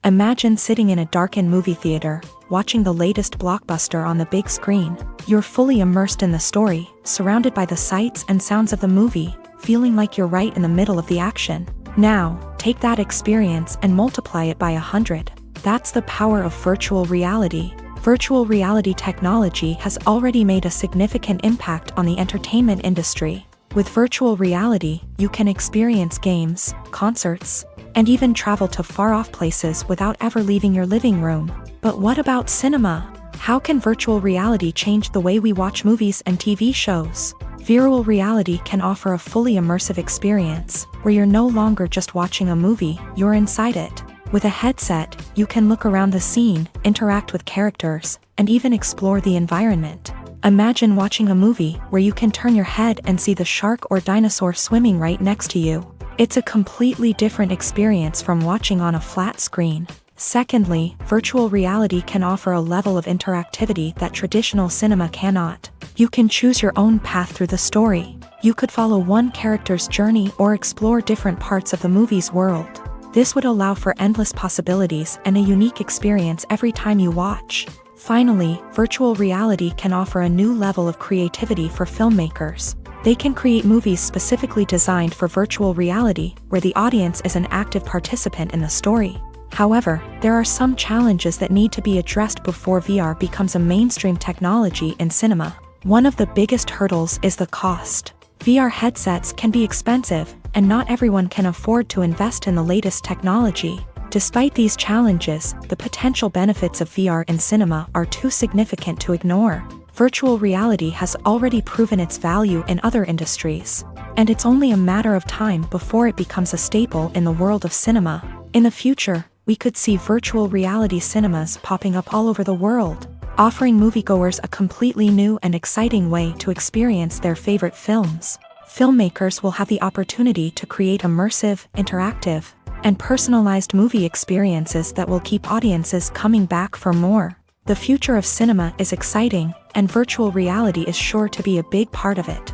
A: Imagine sitting in a darkened movie theater, watching the latest blockbuster on the big screen. You're fully immersed in the story, surrounded by the sights and sounds of the movie, feeling like you're right in the middle of the action. Now, take that experience and multiply it by 100. That's the power of virtual reality. Virtual reality technology has already made a significant impact on the entertainment industry. With virtual reality, you can experience games, concerts, and even travel to far-off places without ever leaving your living room. But what about cinema? How can virtual reality change the way we watch movies and TV shows? Virtual reality can offer a fully immersive experience, where you're no longer just watching a movie, you're inside it. With a headset, you can look around the scene, interact with characters, and even explore the environment. Imagine watching a movie where you can turn your head and see the shark or dinosaur swimming right next to you. It's a completely different experience from watching on a flat screen. Secondly, virtual reality can offer a level of interactivity that traditional cinema cannot. You can choose your own path through the story. You could follow one character's journey or explore different parts of the movie's world. This would allow for endless possibilities and a unique experience every time you watch. Finally, virtual reality can offer a new level of creativity for filmmakers. They can create movies specifically designed for virtual reality, where the audience is an active participant in the story. However, there are some challenges that need to be addressed before VR becomes a mainstream technology in cinema. One of the biggest hurdles is the cost. VR headsets can be expensive, and not everyone can afford to invest in the latest technology. Despite these challenges, the potential benefits of VR in cinema are too significant to ignore. Virtual reality has already proven its value in other industries, and it's only a matter of time before it becomes a staple in the world of cinema. In the future, we could see virtual reality cinemas popping up all over the world, offering moviegoers a completely new and exciting way to experience their favorite films. Filmmakers will have the opportunity to create immersive, interactive, and personalized movie experiences that will keep audiences coming back for more. The future of cinema is exciting, and virtual reality is sure to be a big part of it.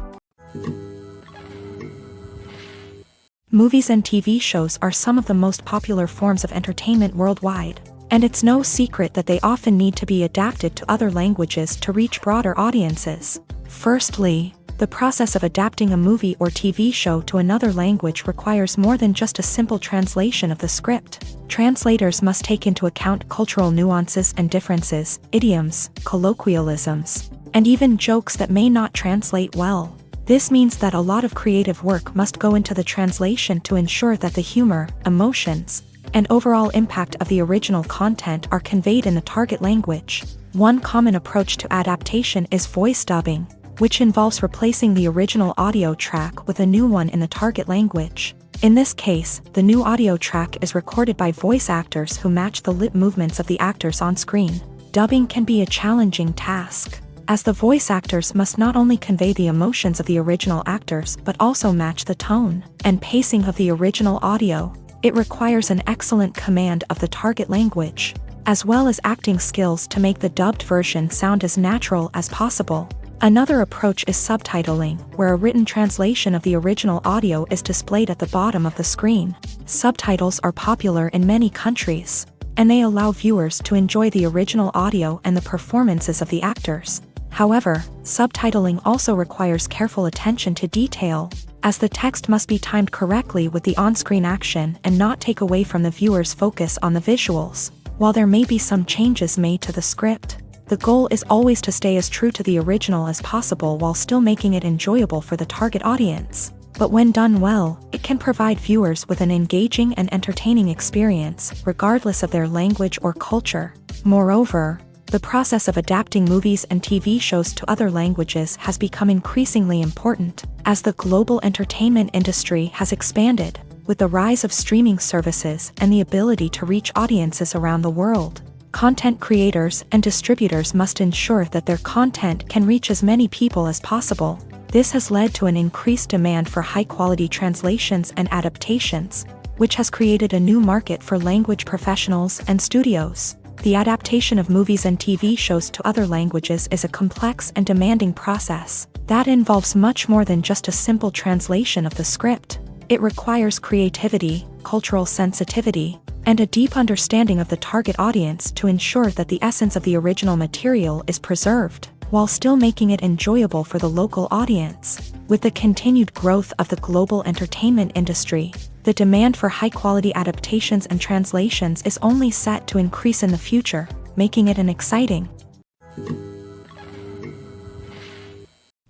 A: Movies and TV shows are some of the most popular forms of entertainment worldwide, and it's no secret that they often need to be adapted to other languages to reach broader audiences. Firstly, the process of adapting a movie or TV show to another language requires more than just a simple translation of the script. Translators must take into account cultural nuances and differences, idioms, colloquialisms, and even jokes that may not translate well. This means that a lot of creative work must go into the translation to ensure that the humor, emotions, and overall impact of the original content are conveyed in the target language. One common approach to adaptation is voice dubbing, which involves replacing the original audio track with a new one in the target language. In this case, the new audio track is recorded by voice actors who match the lip movements of the actors on screen. Dubbing can be a challenging task, as the voice actors must not only convey the emotions of the original actors but also match the tone and pacing of the original audio. It requires an excellent command of the target language, as well as acting skills to make the dubbed version sound as natural as possible. Another approach is subtitling, where a written translation of the original audio is displayed at the bottom of the screen. Subtitles are popular in many countries, and they allow viewers to enjoy the original audio and the performances of the actors. However, subtitling also requires careful attention to detail, as the text must be timed correctly with the on-screen action and not take away from the viewer's focus on the visuals. While there may be some changes made to the script, the goal is always to stay as true to the original as possible while still making it enjoyable for the target audience. But when done well, it can provide viewers with an engaging and entertaining experience, regardless of their language or culture. Moreover, the process of adapting movies and TV shows to other languages has become increasingly important, as the global entertainment industry has expanded, with the rise of streaming services and the ability to reach audiences around the world. Content creators and distributors must ensure that their content can reach as many people as possible. This has led to an increased demand for high-quality translations and adaptations, which has created a new market for language professionals and studios. The adaptation of movies and TV shows to other languages is a complex and demanding process that involves much more than just a simple translation of the script. It requires creativity, cultural sensitivity, and a deep understanding of the target audience to ensure that the essence of the original material is preserved, while still making it enjoyable for the local audience. With the continued growth of the global entertainment industry, the demand for high-quality adaptations and translations is only set to increase in the future, making it an exciting.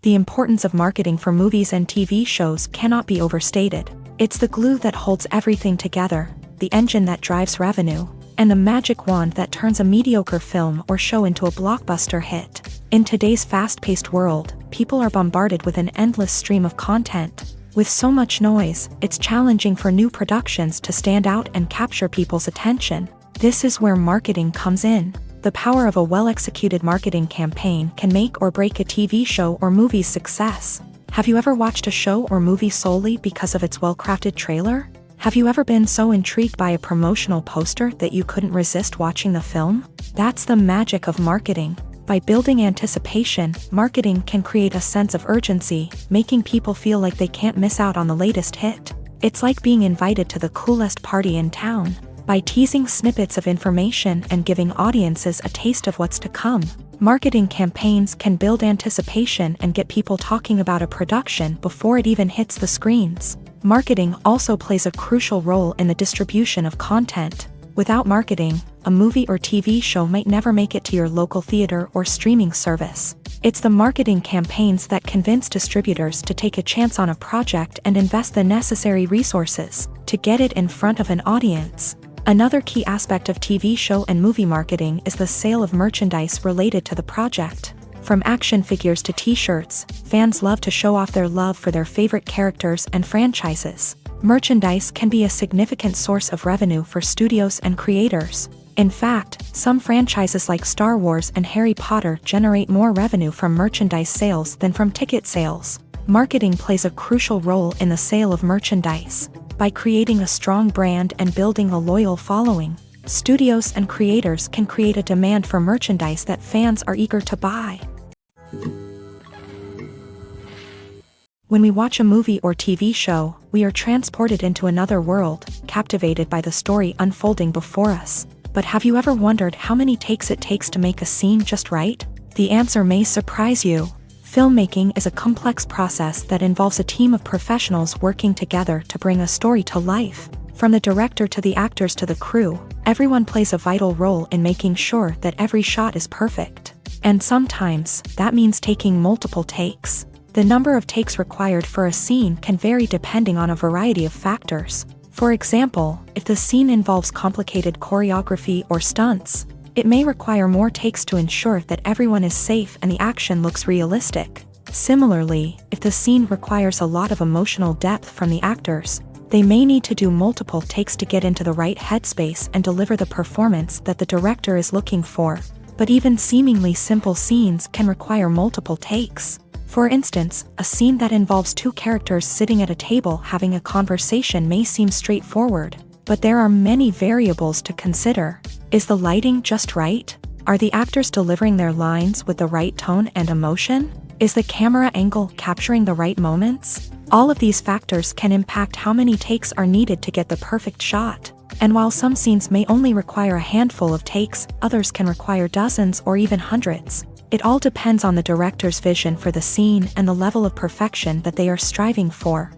A: The importance of marketing for movies and TV shows cannot be overstated. It's the glue that holds everything together. the engine that drives revenue, and the magic wand that turns a mediocre film or show into a blockbuster hit. In today's fast-paced world, people are bombarded with an endless stream of content. With so much noise, it's challenging for new productions to stand out and capture people's attention. This is where marketing comes in. The power of a well-executed marketing campaign can make or break a TV show or movie's success. Have you ever watched a show or movie solely because of its well-crafted trailer? Have you ever been so intrigued by a promotional poster that you couldn't resist watching the film? That's the magic of marketing. By building anticipation, marketing can create a sense of urgency, making people feel like they can't miss out on the latest hit. It's like being invited to the coolest party in town. By teasing snippets of information and giving audiences a taste of what's to come, marketing campaigns can build anticipation and get people talking about a production before it even hits the screens. Marketing also plays a crucial role in the distribution of content. Without marketing, a movie or TV show might never make it to your local theater or streaming service. It's the marketing campaigns that convince distributors to take a chance on a project and invest the necessary resources to get it in front of an audience. Another key aspect of TV show and movie marketing is the sale of merchandise related to the project. From action figures to t-shirts, fans love to show off their love for their favorite characters and franchises. Merchandise can be a significant source of revenue for studios and creators. In fact, some franchises like Star Wars and Harry Potter generate more revenue from merchandise sales than from ticket sales. Marketing plays a crucial role in the sale of merchandise. By creating a strong brand and building a loyal following, studios and creators can create a demand for merchandise that fans are eager to buy. When we watch a movie or TV show, we are transported into another world, captivated by the story unfolding before us. But have you ever wondered how many takes it takes to make a scene just right? The answer may surprise you. Filmmaking is a complex process that involves a team of professionals working together to bring a story to life. From the director to the actors to the crew, everyone plays a vital role in making sure that every shot is perfect. And sometimes, that means taking multiple takes. The number of takes required for a scene can vary depending on a variety of factors. For example, if the scene involves complicated choreography or stunts, it may require more takes to ensure that everyone is safe and the action looks realistic. Similarly, if the scene requires a lot of emotional depth from the actors, they may need to do multiple takes to get into the right headspace and deliver the performance that the director is looking for. But even seemingly simple scenes can require multiple takes. For instance, a scene that involves two characters sitting at a table having a conversation may seem straightforward, but there are many variables to consider. Is the lighting just right? Are the actors delivering their lines with the right tone and emotion? Is the camera angle capturing the right moments? All of these factors can impact how many takes are needed to get the perfect shot. And while some scenes may only require a handful of takes, others can require dozens or even hundreds. It all depends on the director's vision for the scene and the level of perfection that they are striving for.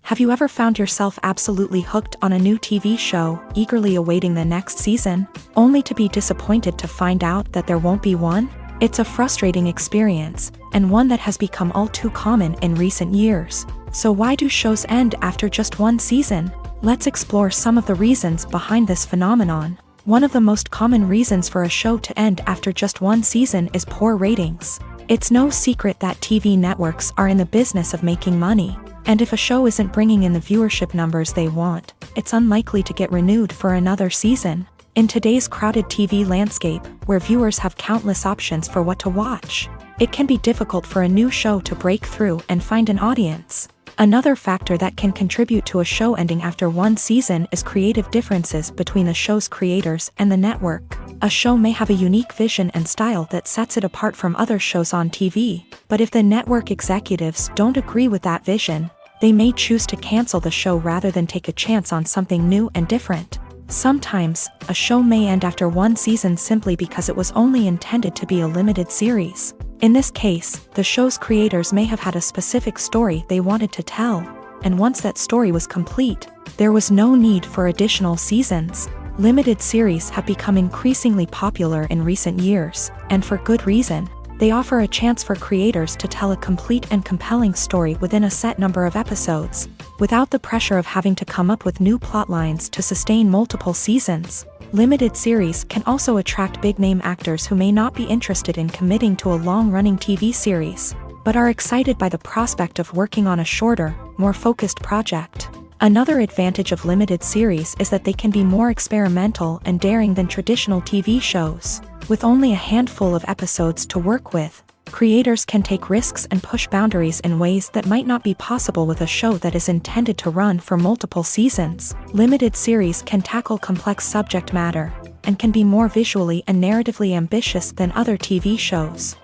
A: Have you ever found yourself absolutely hooked on a new TV show, eagerly awaiting the next season, only to be disappointed to find out that there won't be one? It's a frustrating experience, and one that has become all too common in recent years. So why do shows end after just one season? Let's explore some of the reasons behind this phenomenon. One of the most common reasons for a show to end after just one season is poor ratings. It's no secret that TV networks are in the business of making money. And if a show isn't bringing in the viewership numbers they want, it's unlikely to get renewed for another season. In today's crowded TV landscape, where viewers have countless options for what to watch, it can be difficult for a new show to break through and find an audience. Another factor that can contribute to a show ending after one season is creative differences between the show's creators and the network. A show may have a unique vision and style that sets it apart from other shows on TV, but if the network executives don't agree with that vision, they may choose to cancel the show rather than take a chance on something new and different. Sometimes, a show may end after one season simply because it was only intended to be a limited series. In this case, the show's creators may have had a specific story they wanted to tell, and once that story was complete, there was no need for additional seasons. Limited series have become increasingly popular in recent years, and for good reason. They offer a chance for creators to tell a complete and compelling story within a set number of episodes, without the pressure of having to come up with new plotlines to sustain multiple seasons. Limited series can also attract big-name actors who may not be interested in committing to a long-running TV series, but are excited by the prospect of working on a shorter, more focused project. Another advantage of limited series is that they can be more experimental and daring than traditional TV shows. With only a handful of episodes to work with, creators can take risks and push boundaries in ways that might not be possible with a show that is intended to run for multiple seasons. Limited series can tackle complex subject matter, and can be more visually and narratively ambitious than other TV shows.